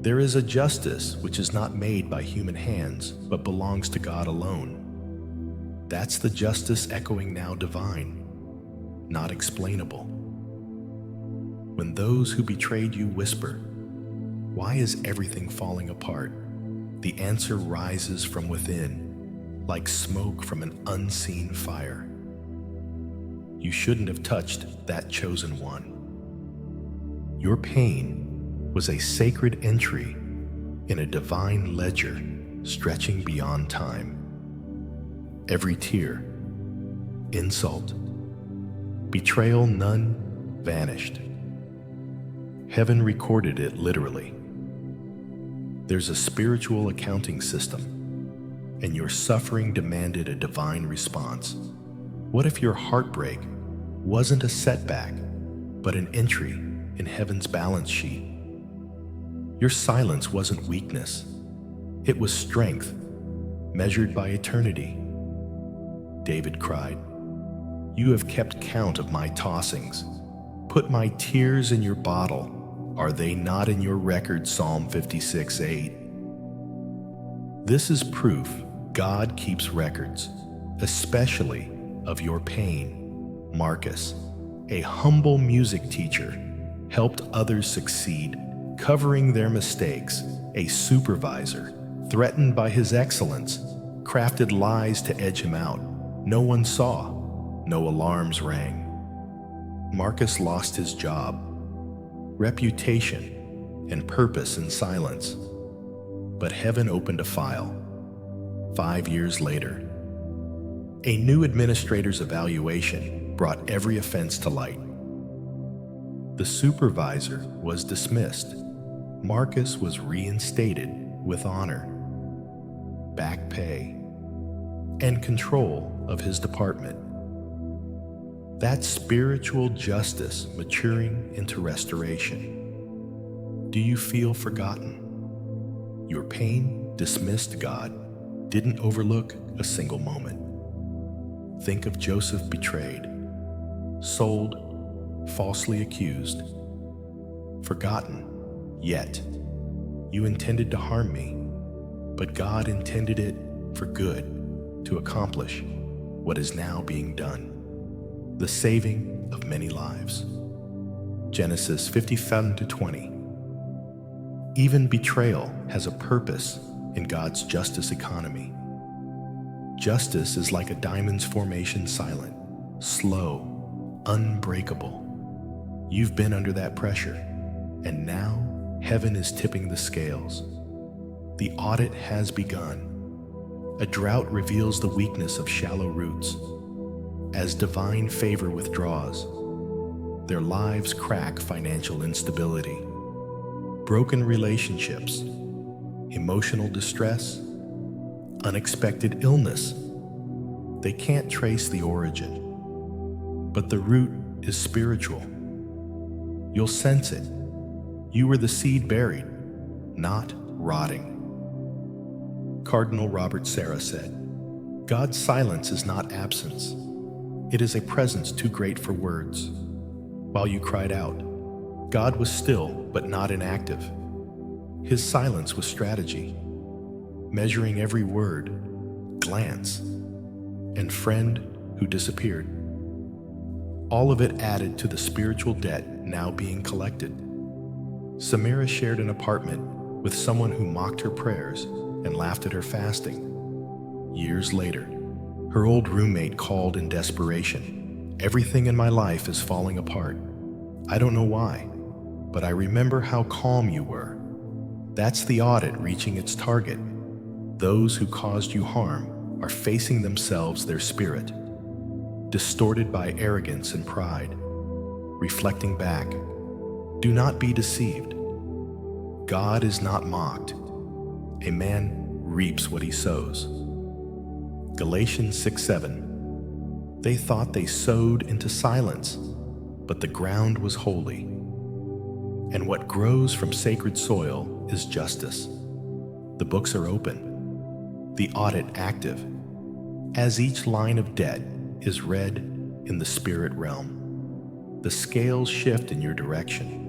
"There is a justice which is not made by human hands, but belongs to God alone. That's the justice echoing now divine, not explainable." When those who betrayed you whisper, "Why is everything falling apart?" the answer rises from within, like smoke from an unseen fire. You shouldn't have touched that chosen one. Your pain was a sacred entry in a divine ledger stretching beyond time. Every tear, insult, betrayal, none vanished. Heaven recorded it literally. There's a spiritual accounting system, and your suffering demanded a divine response. What if your heartbreak wasn't a setback, but an entry in heaven's balance sheet? Your silence wasn't weakness. It was strength, measured by eternity. David cried, "You have kept count of my tossings. Put my tears in your bottle. Are they not in your record?" Psalm 56:8. This is proof God keeps records, especially of your pain. Marcus, a humble music teacher, helped others succeed, covering their mistakes. A supervisor, threatened by his excellence, crafted lies to edge him out. No one saw, no alarms rang. Marcus lost his job, reputation, and purpose in silence. But heaven opened a file. 5 years later, a new administrator's evaluation brought every offense to light. The supervisor was dismissed. Marcus was reinstated with honor, back pay, and control of his department. That's spiritual justice maturing into restoration. Do you feel forgotten? Your pain dismissed. God didn't overlook a single moment. Think of Joseph, betrayed, sold, falsely accused, forgotten. Yet, you intended to harm me, but God intended it for good, to accomplish what is now being done, the saving of many lives. Genesis 50:7-20. Even betrayal has a purpose in God's justice economy. Justice is like a diamond's formation, silent, slow, unbreakable. You've been under that pressure, and now heaven is tipping the scales. The audit has begun. A drought reveals the weakness of shallow roots. As divine favor withdraws, their lives crack financial instability. broken relationships, emotional distress, unexpected illness. They can't trace the origin, but the root is spiritual. You'll sense it. You were the seed buried, not rotting. Cardinal Robert Sarah said, "God's silence is not absence. It is a presence too great for words." While you cried out, God was still but not inactive. His silence was strategy, measuring every word, glance, and friend who disappeared. All of it added to the spiritual debt now being collected. Samira shared an apartment with someone who mocked her prayers and laughed at her fasting. Years later, her old roommate called in desperation. "Everything in my life is falling apart. I don't know why, but I remember how calm you were." That's the audit reaching its target. Those who caused you harm are facing themselves, their spirit, distorted by arrogance and pride, reflecting back. Do not be deceived. God is not mocked. A man reaps what he sows. Galatians 6:7. They thought they sowed into silence, but the ground was holy. And what grows from sacred soil is justice. The books are open, the audit active, as each line of debt is read in the spirit realm. The scales shift in your direction.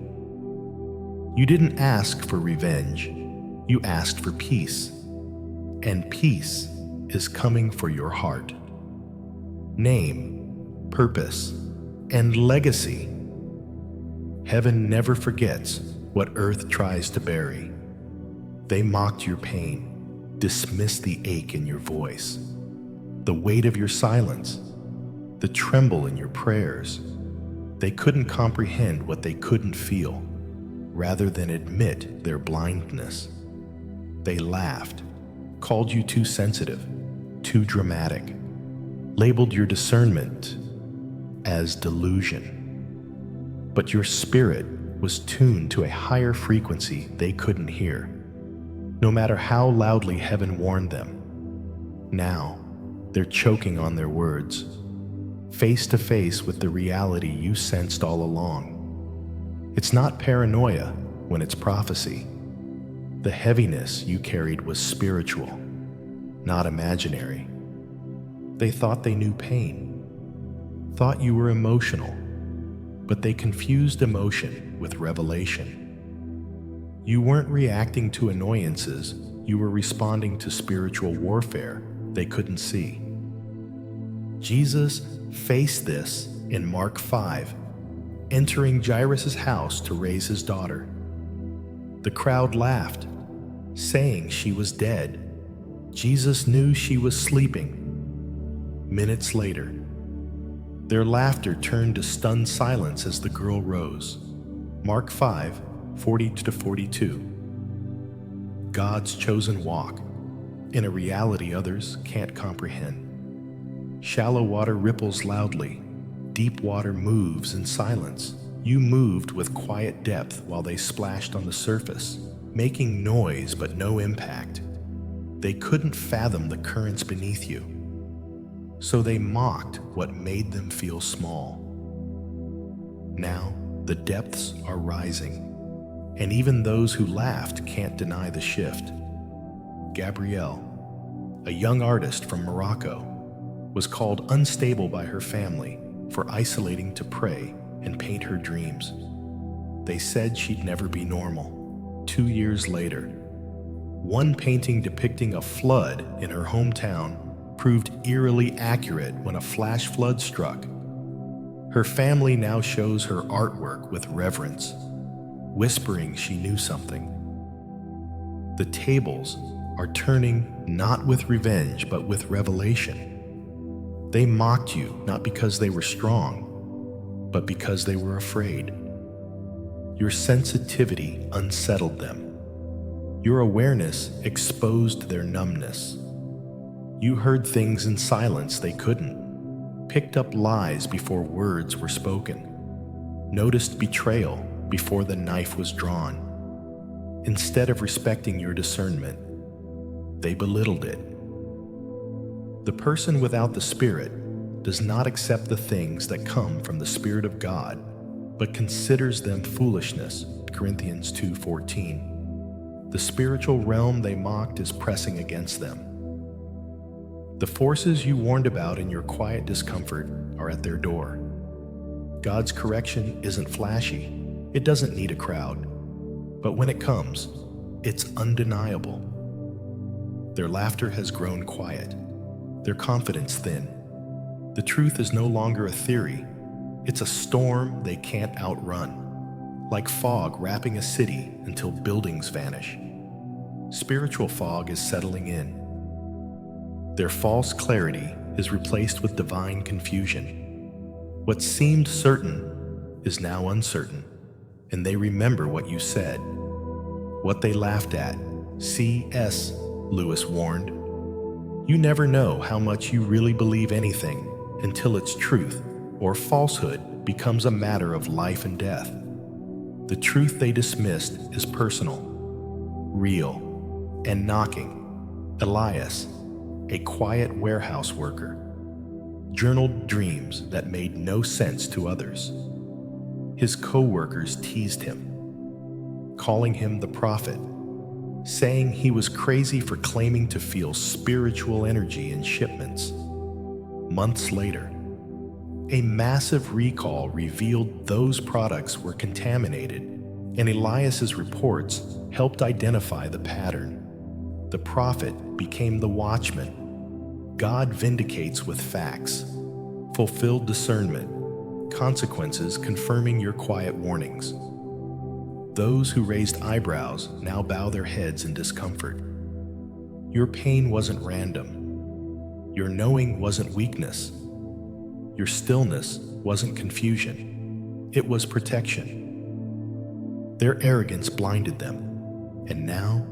You didn't ask for revenge, you asked for peace, and peace is coming for your heart. Name, purpose, and legacy. Heaven never forgets what earth tries to bury. They mocked your pain, dismissed the ache in your voice, the weight of your silence, the tremble in your prayers. They couldn't comprehend what they couldn't feel, rather than admit their blindness. They laughed, called you too sensitive, too dramatic, labeled your discernment as delusion. But your spirit was tuned to a higher frequency they couldn't hear, no matter how loudly heaven warned them. Now, they're choking on their words, face to face with the reality you sensed all along. It's not paranoia when it's prophecy. The heaviness you carried was spiritual, not imaginary. They thought they knew pain, thought you were emotional, but they confused emotion with revelation. You weren't reacting to annoyances, you were responding to spiritual warfare they couldn't see. Jesus faced this in Mark 5, entering Jairus' house to raise his daughter. The crowd laughed, saying she was dead. Jesus knew she was sleeping. Minutes later, their laughter turned to stunned silence as the girl rose. Mark 5, 40-42. God's chosen walk in a reality others can't comprehend. Shallow water ripples loudly. Deep water moves in silence. You moved with quiet depth while they splashed on the surface, making noise but no impact. They couldn't fathom the currents beneath you, so they mocked what made them feel small. Now, the depths are rising, and even those who laughed can't deny the shift. Gabrielle, a young artist from Morocco, was called unstable by her family for isolating to pray and paint her dreams. They said she'd never be normal. 2 years later, one painting depicting a flood in her hometown proved eerily accurate when a flash flood struck. Her family now shows her artwork with reverence, whispering she knew something. The tables are turning not with revenge but with revelation. They mocked you not because they were strong, but because they were afraid. Your sensitivity unsettled them. Your awareness exposed their numbness. You heard things in silence they couldn't, picked up lies before words were spoken, noticed betrayal before the knife was drawn. Instead of respecting your discernment, they belittled it. The person without the Spirit does not accept the things that come from the Spirit of God, but considers them foolishness. Corinthians 2:14. The spiritual realm they mocked is pressing against them. The forces you warned about in your quiet discomfort are at their door. God's correction isn't flashy. It doesn't need a crowd. But when it comes, it's undeniable. Their laughter has grown quiet, their confidence thin. The truth is no longer a theory. It's a storm they can't outrun, like fog wrapping a city until buildings vanish. Spiritual fog is settling in. Their false clarity is replaced with divine confusion. What seemed certain is now uncertain, and they remember what you said, what they laughed at. C.S. Lewis warned, "You never know how much you really believe anything until its truth or falsehood becomes a matter of life and death." The truth they dismissed is personal, real, and knocking. Elias, a quiet warehouse worker, journaled dreams that made no sense to others. His co-workers teased him, calling him the prophet, saying he was crazy for claiming to feel spiritual energy in shipments. Months later, a massive recall revealed those products were contaminated, and Elias's reports helped identify the pattern. The prophet became the watchman. God vindicates with facts, fulfilled discernment, consequences confirming your quiet warnings. Those who raised eyebrows now bow their heads in discomfort. Your pain wasn't random. Your knowing wasn't weakness. Your stillness wasn't confusion. It was protection. Their arrogance blinded them, and now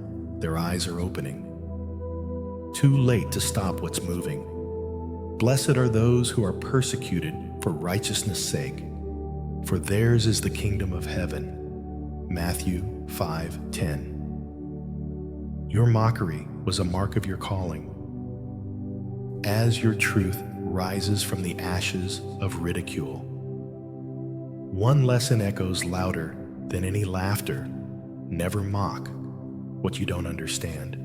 their eyes are opening. Too late to stop what's moving. Blessed are those who are persecuted for righteousness' sake, for theirs is the kingdom of heaven. Matthew 5:10. Your mockery was a mark of your calling. As your truth rises from the ashes of ridicule, one lesson echoes louder than any laughter: never mock what you don't understand.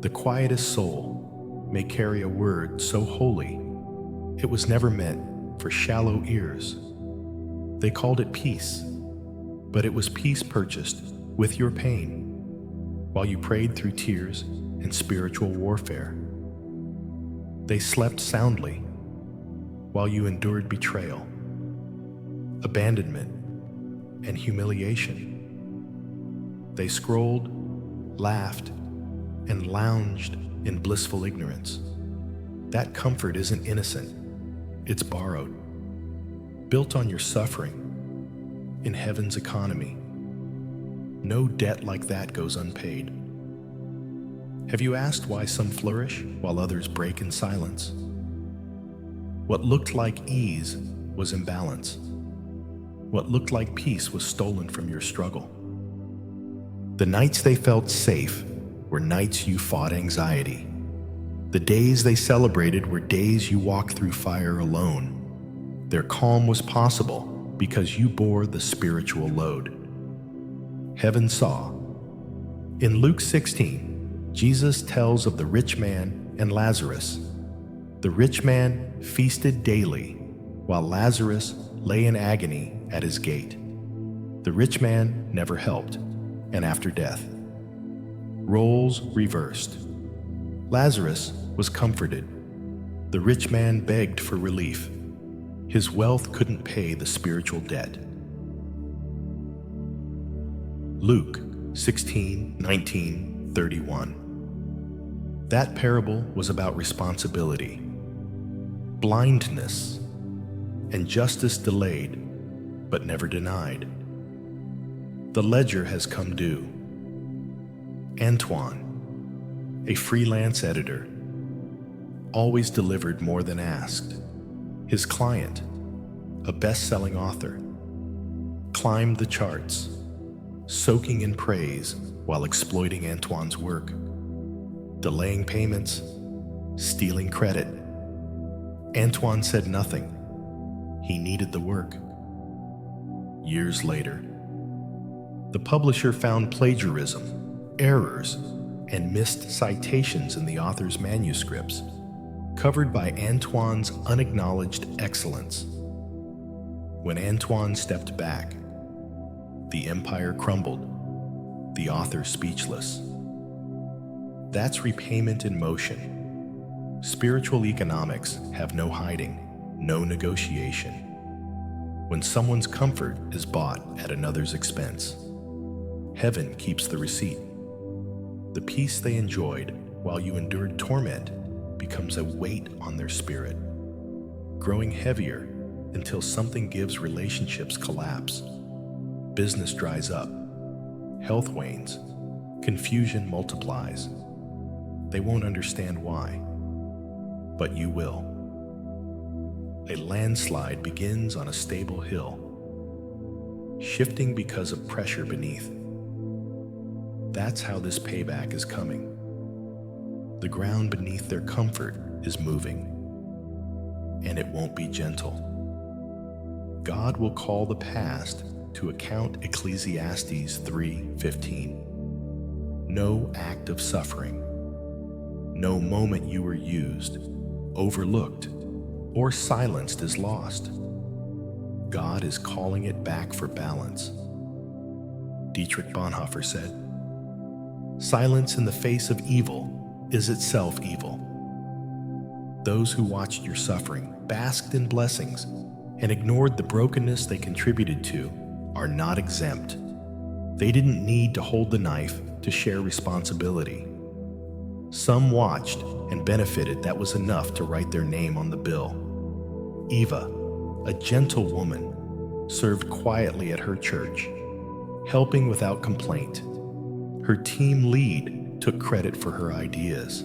The quietest soul may carry a word so holy it was never meant for shallow ears. They called it peace, but it was peace purchased with your pain while you prayed through tears and spiritual warfare. They slept soundly while you endured betrayal, abandonment, and humiliation. They scrolled, laughed, and lounged in blissful ignorance. That comfort isn't innocent, it's borrowed, built on your suffering in heaven's economy. No debt like that goes unpaid. Have you asked why some flourish while others break in silence? What looked like ease was imbalance. What looked like peace was stolen from your struggle. The nights they felt safe were nights you fought anxiety. The days they celebrated were days you walked through fire alone. Their calm was possible because you bore the spiritual load. Heaven saw. In Luke 16, Jesus tells of the rich man and Lazarus. The rich man feasted daily, while Lazarus lay in agony at his gate. The rich man never helped, and after death, roles reversed. Lazarus was comforted. The rich man begged for relief. His wealth couldn't pay the spiritual debt. Luke 16:19-31. That parable was about responsibility, blindness, and justice delayed but never denied. The ledger has come due. Antoine, a freelance editor, always delivered more than asked. His client, a best-selling author, climbed the charts, soaking in praise while exploiting Antoine's work, delaying payments, stealing credit. Antoine said nothing. He needed the work. Years later, the publisher found plagiarism, errors, and missed citations in the author's manuscripts, covered by Antoine's unacknowledged excellence. When Antoine stepped back, the empire crumbled, the author speechless. That's repayment in motion. Spiritual economics have no hiding, no negotiation. When someone's comfort is bought at another's expense, heaven keeps the receipt. The peace they enjoyed while you endured torment becomes a weight on their spirit, growing heavier until something gives relationships collapse. Business dries up, health wanes, confusion multiplies. They won't understand why, but you will. A landslide begins on a stable hill, shifting because of pressure beneath. That's how this payback is coming. The ground beneath their comfort is moving, and it won't be gentle. God will call the past to account. Ecclesiastes 3:15. No act of suffering, no moment you were used, overlooked, or silenced is lost. God is calling it back for balance. Dietrich Bonhoeffer said, "Silence in the face of evil is itself evil." Those who watched your suffering, basked in blessings, and ignored the brokenness they contributed to are not exempt. They didn't need to hold the knife to share responsibility. Some watched and benefited. That was enough to write their name on the bill. Eva, a gentle woman, served quietly at her church, helping without complaint. Her team lead took credit for her ideas,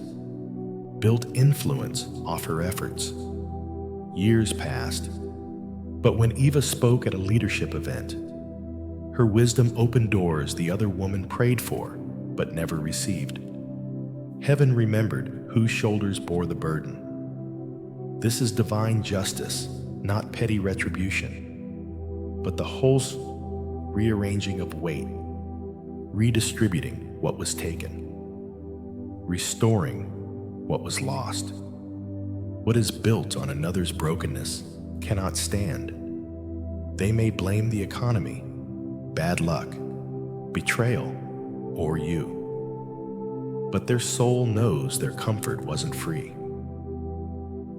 built influence off her efforts. Years passed, but when Eva spoke at a leadership event, her wisdom opened doors the other woman prayed for but never received. Heaven remembered whose shoulders bore the burden. This is divine justice, not petty retribution, but the whole rearranging of weight, redistributing what was taken, restoring what was lost. What is built on another's brokenness cannot stand. They may blame the economy, bad luck, betrayal, or you. But their soul knows their comfort wasn't free.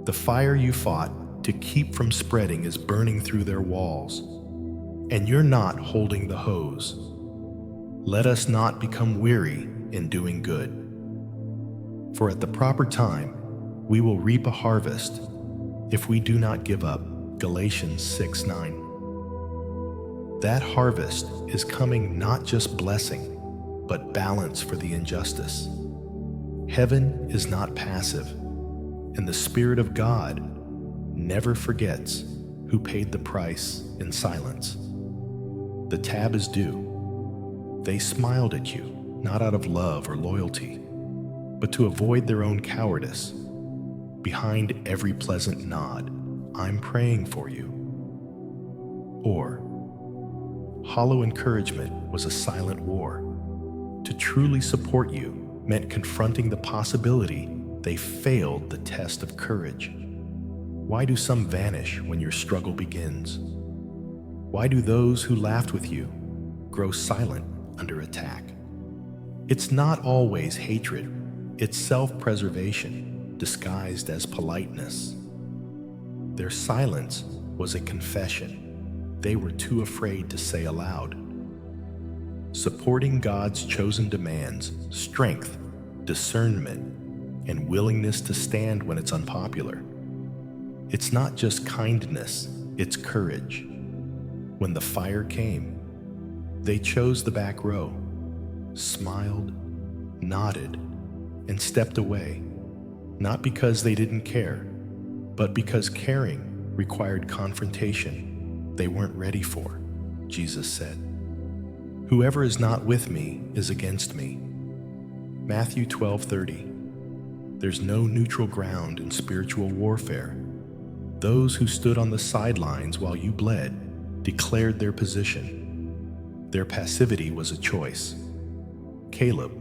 The fire you fought to keep from spreading is burning through their walls, and you're not holding the hose. Let us not become weary in doing good, for at the proper time we will reap a harvest if we do not give up. Galatians 6:9. That harvest is coming, not just blessing, but balance for the injustice. Heaven is not passive, and the Spirit of God never forgets who paid the price in silence. The tab is due. They smiled at you, not out of love or loyalty, but to avoid their own cowardice. Behind every pleasant nod, "I'm praying for you," or hollow encouragement, was a silent war. To truly support you meant confronting the possibility they failed the test of courage. Why do some vanish when your struggle begins? Why do those who laughed with you grow silent under attack? It's not always hatred, it's self-preservation disguised as politeness. Their silence was a confession they were too afraid to say aloud. Supporting God's chosen demands strength, discernment, and willingness to stand when it's unpopular. It's not just kindness, it's courage. When the fire came, they chose the back row, smiled, nodded, and stepped away, not because they didn't care, but because caring required confrontation they weren't ready for, Jesus said. Whoever is not with me is against me. Matthew 12:30. There's no neutral ground in spiritual warfare. Those who stood on the sidelines while you bled declared their position. Their passivity was a choice. Caleb,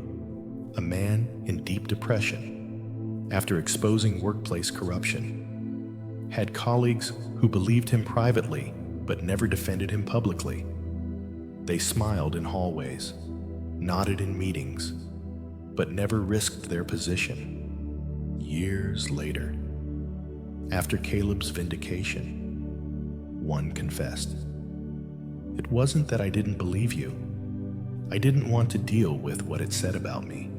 a man in deep depression after exposing workplace corruption, had colleagues who believed him privately but never defended him publicly. They smiled in hallways, nodded in meetings, but never risked their position. Years later, after Caleb's vindication, one confessed, "It wasn't that I didn't believe you. I didn't want to deal with what it said about me."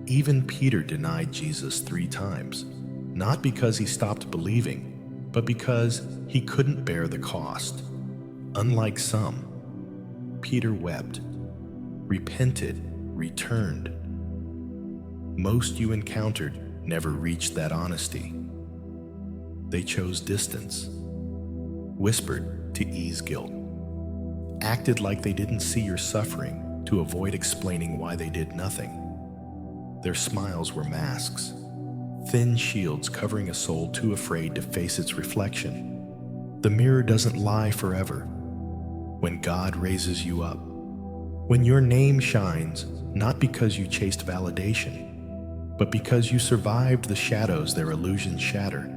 Even Peter denied Jesus 3 times, not because he stopped believing, but because he couldn't bear the cost. Unlike some, Peter wept, repented, returned. Most you encountered never reached that honesty. They chose distance, whispered to ease guilt, acted like they didn't see your suffering to avoid explaining why they did nothing. Their smiles were masks, thin shields covering a soul too afraid to face its reflection. The mirror doesn't lie forever. When God raises you up, when your name shines, not because you chased validation, but because you survived the shadows their illusions shatter.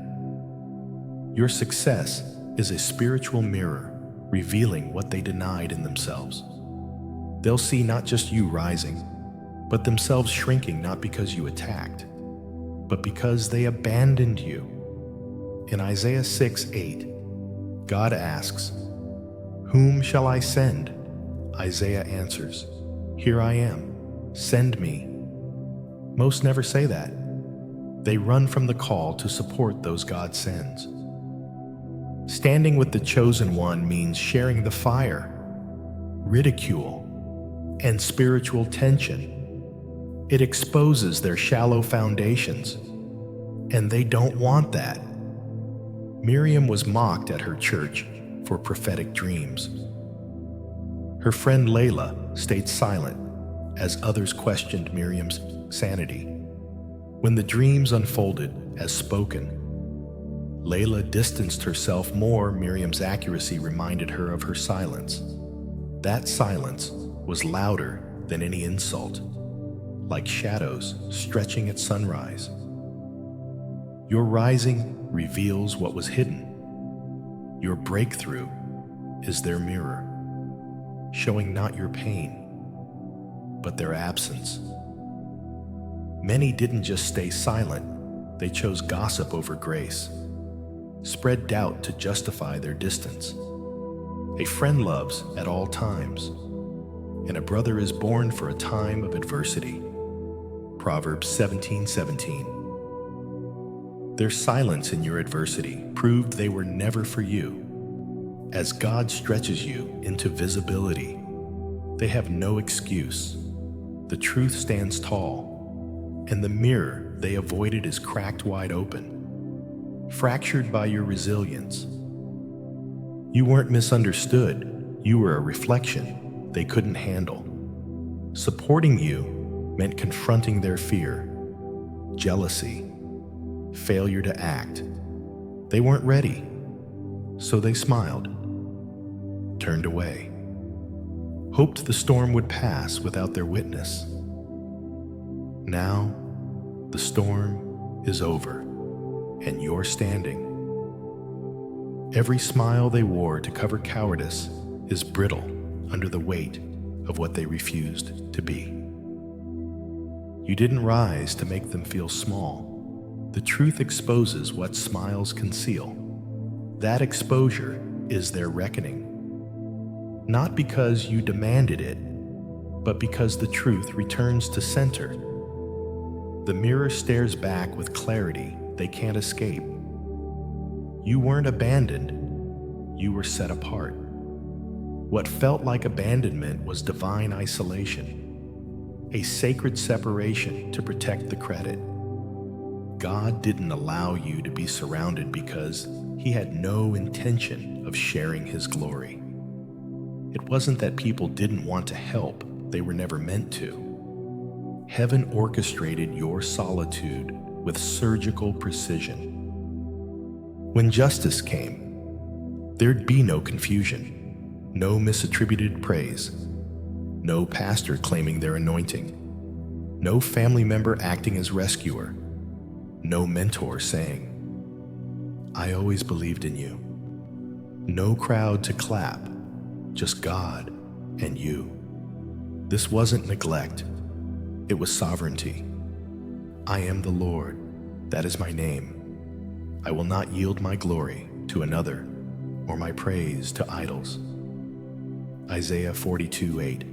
Your success is a spiritual mirror revealing what they denied in themselves. They'll see not just you rising, but themselves shrinking, not because you attacked, but because they abandoned you. In Isaiah 6:8, God asks, "Whom shall I send?" Isaiah answers, "Here I am, send me." Most never say that. They run from the call to support those God sends. Standing with the chosen one means sharing the fire, ridicule, and spiritual tension. It exposes their shallow foundations, and they don't want that. Miriam was mocked at her church for prophetic dreams. Her friend Layla stayed silent as others questioned Miriam's sanity. When the dreams unfolded as spoken, Layla distanced herself more. Miriam's accuracy reminded her of her silence. That silence was louder than any insult, like shadows stretching at sunrise. Your rising reveals what was hidden. Your breakthrough is their mirror, showing not your pain, but their absence. Many didn't just stay silent, they chose gossip over grace, spread doubt to justify their distance. A friend loves at all times, and a brother is born for a time of adversity. Proverbs 17:17. Their silence in your adversity proved they were never for you. As God stretches you into visibility, they have no excuse. The truth stands tall, and the mirror they avoided is cracked wide open, fractured by your resilience. You weren't misunderstood, you were a reflection they couldn't handle. Supporting you meant confronting their fear, jealousy, failure to act. They weren't ready, so they smiled, turned away, hoped the storm would pass without their witness. Now, the storm is over, and you're standing. Every smile they wore to cover cowardice is brittle under the weight of what they refused to be. You didn't rise to make them feel small. The truth exposes what smiles conceal. That exposure is their reckoning. Not because you demanded it, but because the truth returns to center. The mirror stares back with clarity they can't escape. You weren't abandoned, you were set apart. What felt like abandonment was divine isolation, a sacred separation to protect the credit. God didn't allow you to be surrounded because He had no intention of sharing His glory. It wasn't that people didn't want to help, they were never meant to. Heaven orchestrated your solitude with surgical precision. When justice came, there'd be no confusion, no misattributed praise, no pastor claiming their anointing, no family member acting as rescuer, no mentor saying, "I always believed in you." No crowd to clap, just God and you. This wasn't neglect, it was sovereignty. I am the Lord, that is my name. I will not yield my glory to another or my praise to idols. Isaiah 42:8.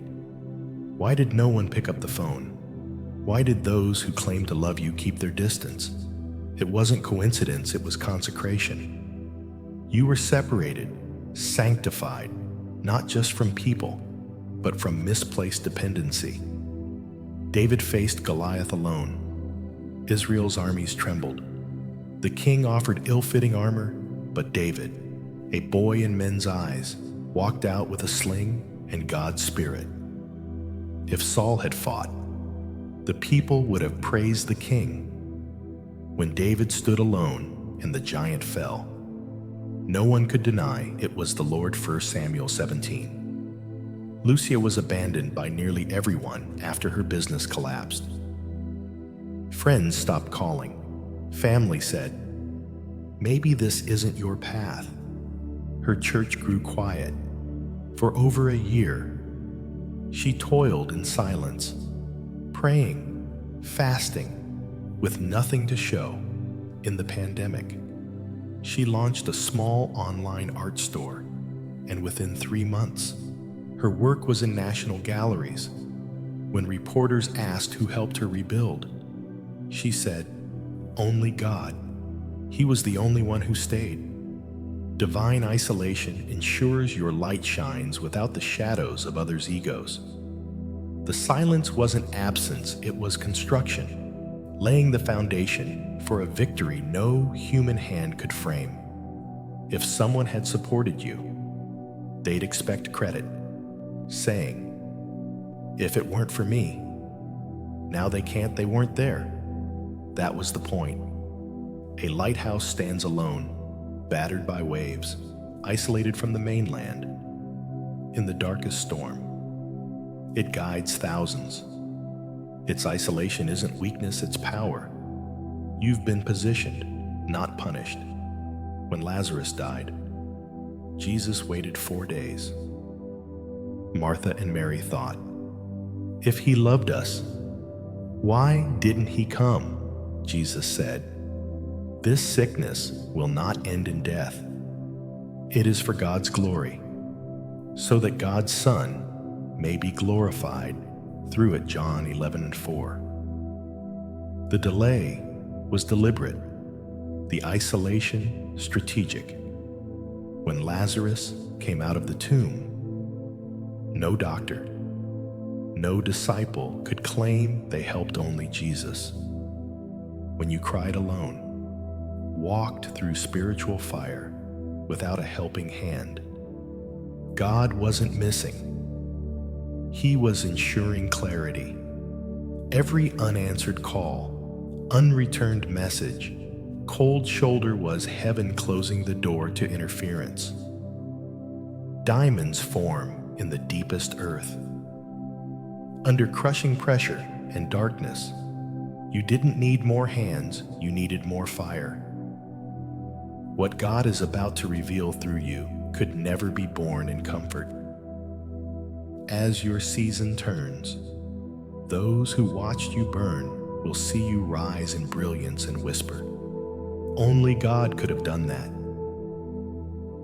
Why did no one pick up the phone? Why did those who claim to love you keep their distance? It wasn't coincidence, it was consecration. You were separated, sanctified, not just from people, but from misplaced dependency. David faced Goliath alone. Israel's armies trembled. The king offered ill-fitting armor, but David, a boy in men's eyes, walked out with a sling and God's Spirit. If Saul had fought, the people would have praised the king. When David stood alone and the giant fell, no one could deny it was the Lord. 1 Samuel 17. Lucia was abandoned by nearly everyone after her business collapsed. Friends stopped calling. Family said, "Maybe this isn't your path." Her church grew quiet. For over a year, she toiled in silence, praying, fasting, with nothing to show. In the pandemic, she launched a small online art store, and within 3 months, her work was in national galleries. When reporters asked who helped her rebuild, she said, "Only God." He was the only one who stayed. Divine isolation ensures your light shines without the shadows of others' egos. The silence wasn't absence, it was construction, laying the foundation for a victory no human hand could frame. If someone had supported you, they'd expect credit, saying, "If it weren't for me, now they weren't there." That was the point. A lighthouse stands alone, battered by waves, isolated from the mainland. In the darkest storm, it guides thousands. Its isolation isn't weakness, it's power. You've been positioned, not punished. When Lazarus died, Jesus waited 4 days. Martha and Mary thought, "If he loved us, why didn't he come?" Jesus said, "This sickness will not end in death. It is for God's glory, so that God's Son may be glorified through it." John 11:4. The delay was deliberate, the isolation strategic. When Lazarus came out of the tomb, no doctor, no disciple could claim they helped only Jesus. When you cried alone, walked through spiritual fire without a helping hand, God wasn't missing. He was ensuring clarity. Every unanswered call, unreturned message, cold shoulder was heaven closing the door to interference. Diamonds form in the deepest earth. Under crushing pressure and darkness, you didn't need more hands, you needed more fire. What God is about to reveal through you could never be born in comfort. As your season turns, those who watched you burn will see you rise in brilliance and whisper, "Only God could have done that."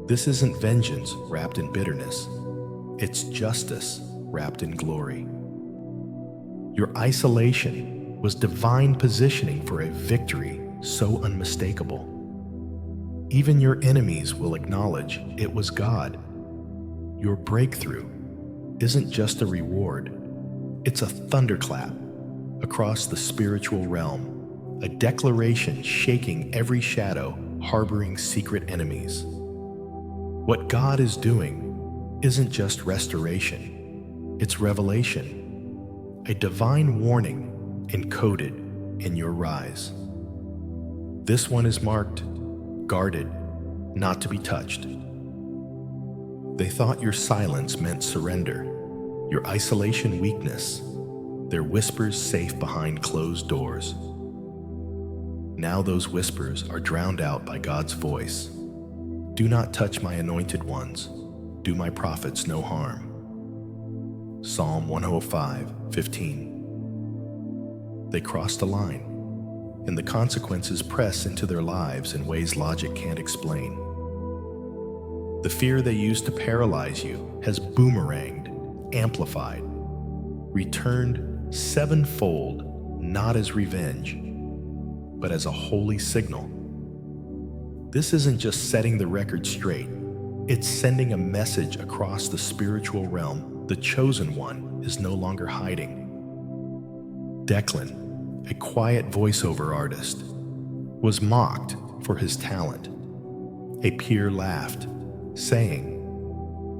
This isn't vengeance wrapped in bitterness. It's justice wrapped in glory. Your isolation was divine positioning for a victory so unmistakable. Even your enemies will acknowledge it was God. Your breakthrough isn't just a reward, it's a thunderclap across the spiritual realm, a declaration shaking every shadow harboring secret enemies. What God is doing isn't just restoration, it's revelation, a divine warning encoded in your rise. This one is marked, guarded, not to be touched. They thought your silence meant surrender, your isolation weakness, their whispers safe behind closed doors. Now those whispers are drowned out by God's voice. Do not touch my anointed ones. Do my prophets no harm. Psalm 105:15. They crossed a line, and the consequences press into their lives in ways logic can't explain. The fear they used to paralyze you has boomeranged, amplified, returned sevenfold, not as revenge, but as a holy signal. This isn't just setting the record straight, it's sending a message across the spiritual realm. The chosen one is no longer hiding. Declan, a quiet voiceover artist, was mocked for his talent. A peer laughed, saying,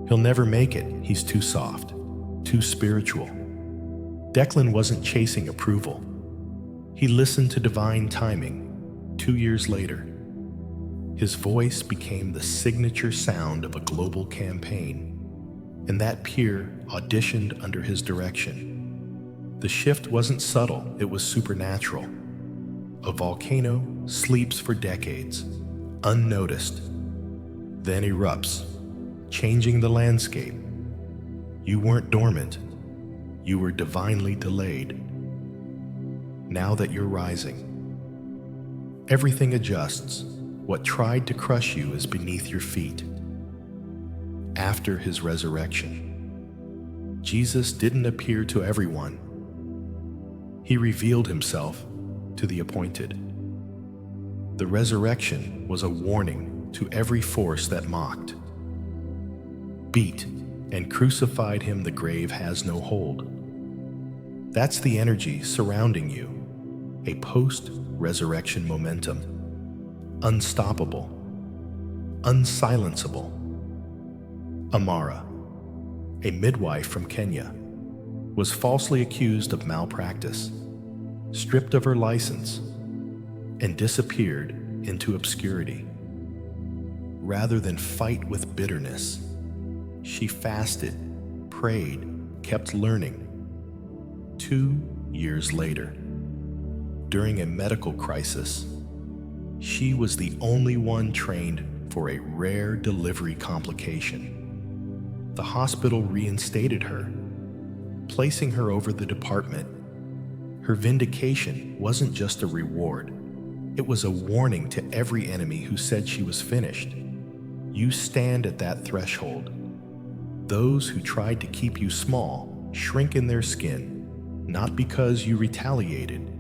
"He'll never make it, he's too soft, too spiritual." Declan wasn't chasing approval. He listened to divine timing. 2 years later, his voice became the signature sound of a global campaign, and that peer auditioned under his direction. The shift wasn't subtle, it was supernatural. A volcano sleeps for decades, unnoticed, then erupts, changing the landscape. You weren't dormant, you were divinely delayed. Now that you're rising, everything adjusts. What tried to crush you is beneath your feet. After his resurrection, Jesus didn't appear to everyone. He revealed himself to the appointed. The resurrection was a warning to every force that mocked. Beat and crucified him, the grave has no hold. That's the energy surrounding you, a post-resurrection momentum. Unstoppable, unsilenceable. Amara, a midwife from Kenya, was falsely accused of malpractice, stripped of her license, and disappeared into obscurity. Rather than fight with bitterness, she fasted, prayed, kept learning. 2 years later, during a medical crisis, she was the only one trained for a rare delivery complication. The hospital reinstated her, placing her over the department. Her vindication wasn't just a reward, it was a warning to every enemy who said she was finished. You stand at that threshold. Those who tried to keep you small shrink in their skin, not because you retaliated,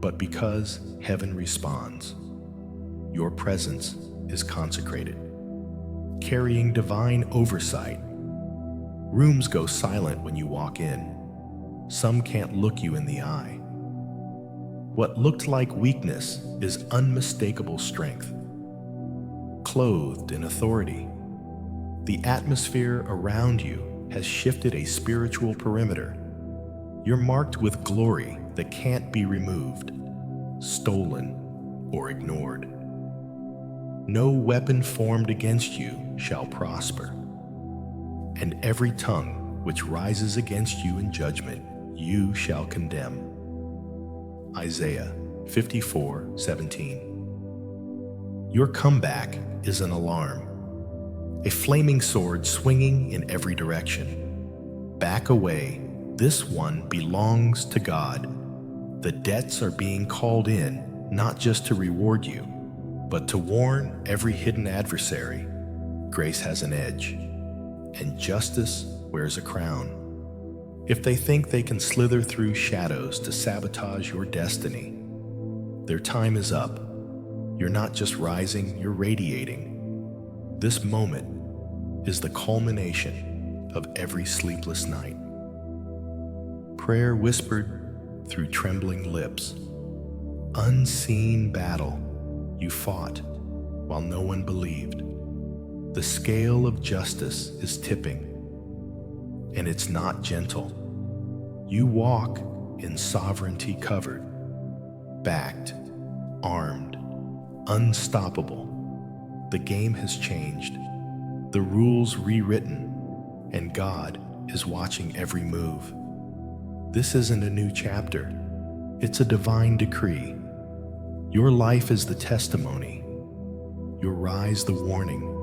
but because heaven responds. Your presence is consecrated, carrying divine oversight. Rooms go silent when you walk in. Some can't look you in the eye. What looked like weakness is unmistakable strength, clothed in authority. The atmosphere around you has shifted a spiritual perimeter. You're marked with glory that can't be removed, stolen, or ignored. No weapon formed against you shall prosper, and every tongue which rises against you in judgment you shall condemn. Isaiah 54:17. Your comeback is an alarm, a flaming sword swinging in every direction. Back away, this one belongs to God. The debts are being called in, not just to reward you, but to warn every hidden adversary. Grace has an edge, and justice wears a crown. If they think they can slither through shadows to sabotage your destiny, their time is up. You're not just rising, you're radiating. This moment is the culmination of every sleepless night. Prayer whispered through trembling lips. Unseen battle you fought while no one believed. The scale of justice is tipping, and it's not gentle. You walk in sovereignty covered, backed, armed, unstoppable. The game has changed, the rules rewritten, and God is watching every move. This isn't a new chapter, it's a divine decree. Your life is the testimony, your rise the warning,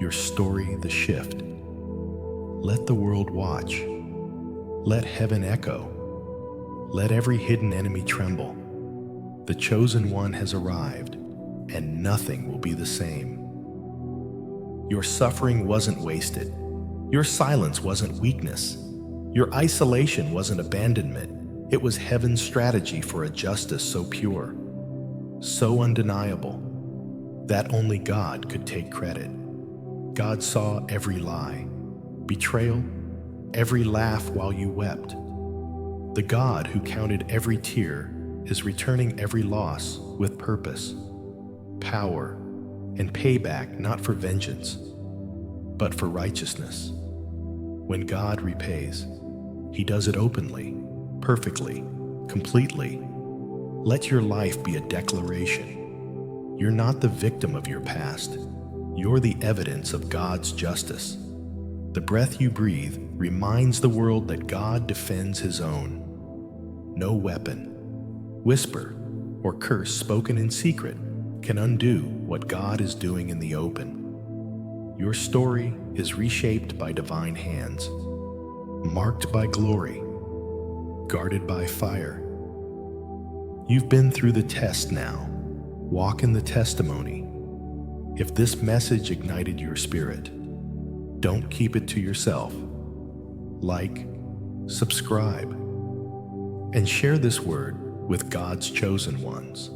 your story the shift. Let the world watch. Let heaven echo. Let every hidden enemy tremble. The chosen one has arrived, and nothing will be the same. Your suffering wasn't wasted. Your silence wasn't weakness. Your isolation wasn't abandonment. It was heaven's strategy for a justice so pure, so undeniable, that only God could take credit. God saw every lie, betrayal, every laugh while you wept. The God who counted every tear is returning every loss with purpose, power, and payback, not for vengeance, but for righteousness. When God repays, He does it openly, perfectly, completely. Let your life be a declaration. You're not the victim of your past. You're the evidence of God's justice. The breath you breathe reminds the world that God defends His own. No weapon, whisper, or curse spoken in secret can undo what God is doing in the open. Your story is reshaped by divine hands, marked by glory, guarded by fire. You've been through the test now. Walk in the testimony. If this message ignited your spirit, don't keep it to yourself. Like, subscribe, and share this word with God's chosen ones.